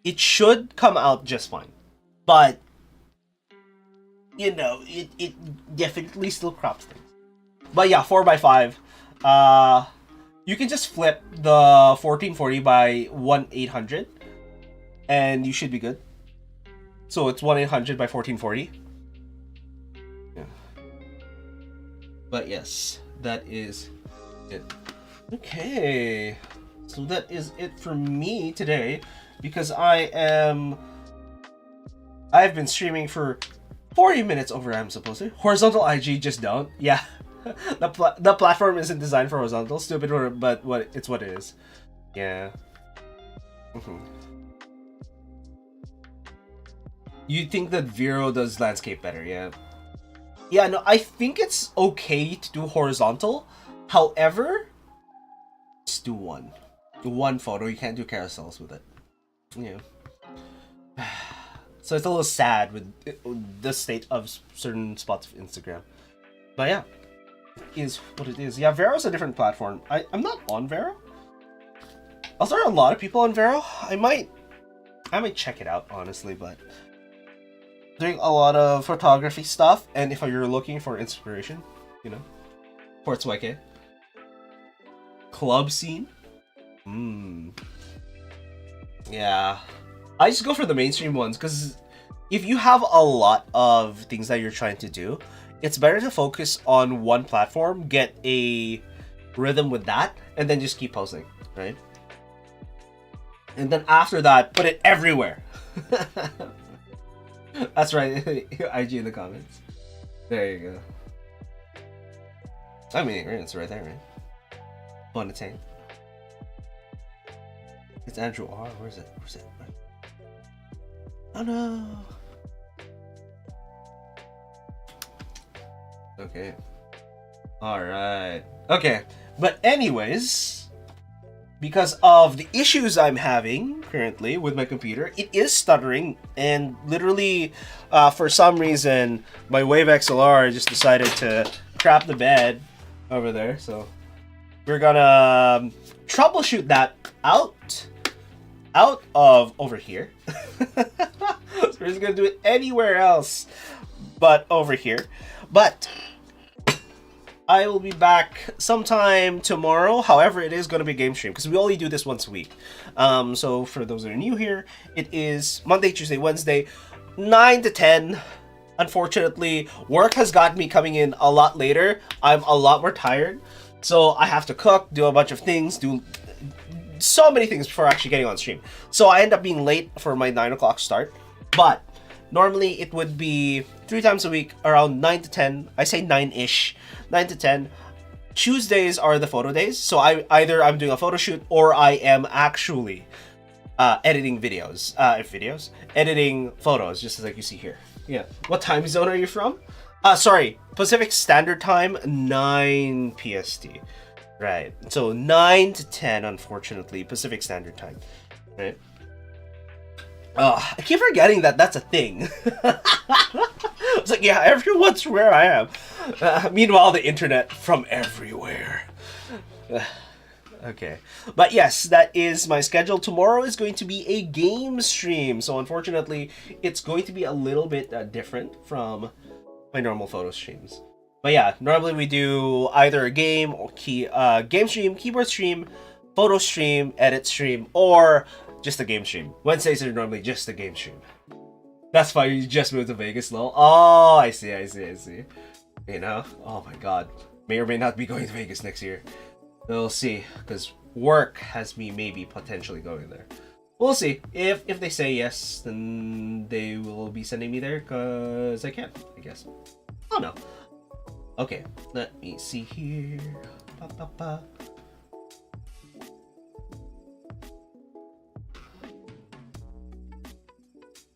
it should come out just fine. But it definitely still crops things. But yeah, 4x5. You can just flip the 1440 by 1-800 and you should be good. So it's 1-800 by 1440. Yeah. But yes, that is it. Okay. So that is it for me today, because I've been streaming for 40 minutes over, I'm supposed to. Horizontal IG just don't. Yeah. The platform isn't designed for horizontal. Stupid, but it's what it is. Yeah. You think that Vero does landscape better? Yeah. Yeah. No, I think it's okay to do horizontal. However, just do one photo. You can't do carousels with it. Yeah. So it's a little sad with the state of certain spots of Instagram. But yeah. Is what it is. Yeah, Vero's a different platform. I'm not on Vero. Also, there are a lot of people on Vero. I might check it out, honestly, but doing a lot of photography stuff, and if you're looking for inspiration, Ports YK. Club scene. Yeah. I just go for the mainstream ones, because if you have a lot of things that you're trying to do, it's better to focus on one platform, get a rhythm with that, and then just keep posting, right? And then after that, put it everywhere. That's right, IG in the comments. There you go. I mean, it's right there, right? Bonatang. It's Andrew R. Where's it? Oh no! Okay. Alright. Okay. But anyways, because of the issues I'm having currently with my computer, it is stuttering, and literally, for some reason, my Wave XLR just decided to crap the bed over there, so we're gonna troubleshoot that out of over here. So we're just gonna do it anywhere else but over here. But I will be back sometime tomorrow. However, it is going to be a game stream because we only do this once a week. So for those that are new here, it is Monday, Tuesday, Wednesday, 9 to 10 unfortunately, work has got me coming in a lot later. I'm a lot more tired. So I have to cook, do a bunch of things, do so many things before actually getting on stream. So I end up being late for my 9 o'clock start. But normally it would be 3 times a week, around 9 to 10. I say 9-ish, 9 to 10. Tuesdays are the photo days. So I'm doing a photo shoot or I am actually editing editing photos, just like you see here. Yeah. What time zone are you from? Sorry, Pacific Standard Time, 9 PST. Right. So 9 to 10, unfortunately, Pacific Standard Time. Right. I keep forgetting that that's a thing. It's like, yeah, everyone's where I am. Meanwhile, the internet from everywhere. Okay. But yes, that is my schedule. Tomorrow is going to be a game stream. So unfortunately, it's going to be a little bit different from my normal photo streams. But yeah, normally we do either a game or game stream, keyboard stream, photo stream, edit stream, or just a game stream. Wednesdays are normally just a game stream. That's why you just moved to Vegas, lol. Oh, I see. You know? Oh my god. May or may not be going to Vegas next year. We'll see, because work has me maybe potentially going there. We'll see. If they say yes, then they will be sending me there, because I can, I guess. Oh no. Okay, let me see here.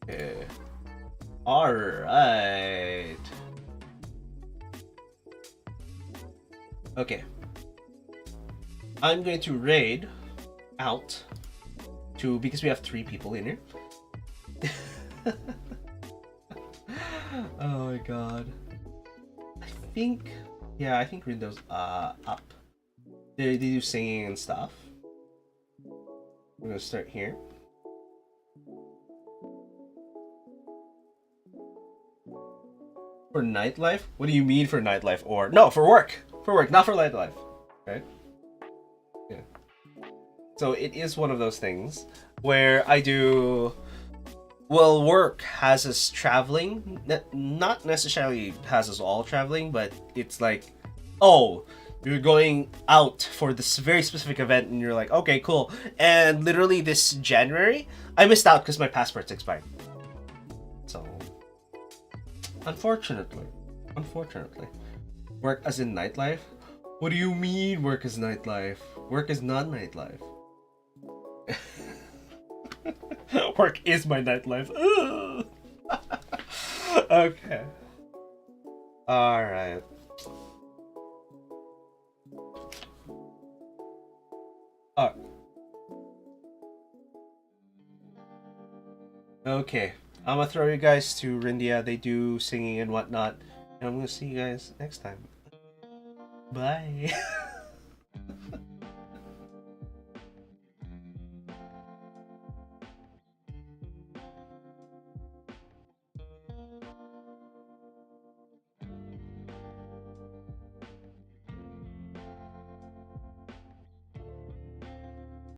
Okay. Alright. Okay. I'm going to raid out to, because we have 3 people in here. Oh my god. I think Rindo's up. They do singing and stuff. We're gonna start here. For nightlife? What do you mean for nightlife? Or no, for work. For work, not for nightlife. Okay. Yeah. So it is one of those things where I do. Well, work has us traveling. Not necessarily has us all traveling, but it's like, oh, you're going out for this very specific event, and you're like, okay, cool. And literally this January, I missed out because my passport's expired. So, unfortunately, work as in nightlife. What do you mean work is nightlife? Work is not nightlife. Work is my nightlife. Okay. Alright. Okay. I'm gonna throw you guys to Rindia. They do singing and whatnot. And I'm gonna see you guys next time. Bye.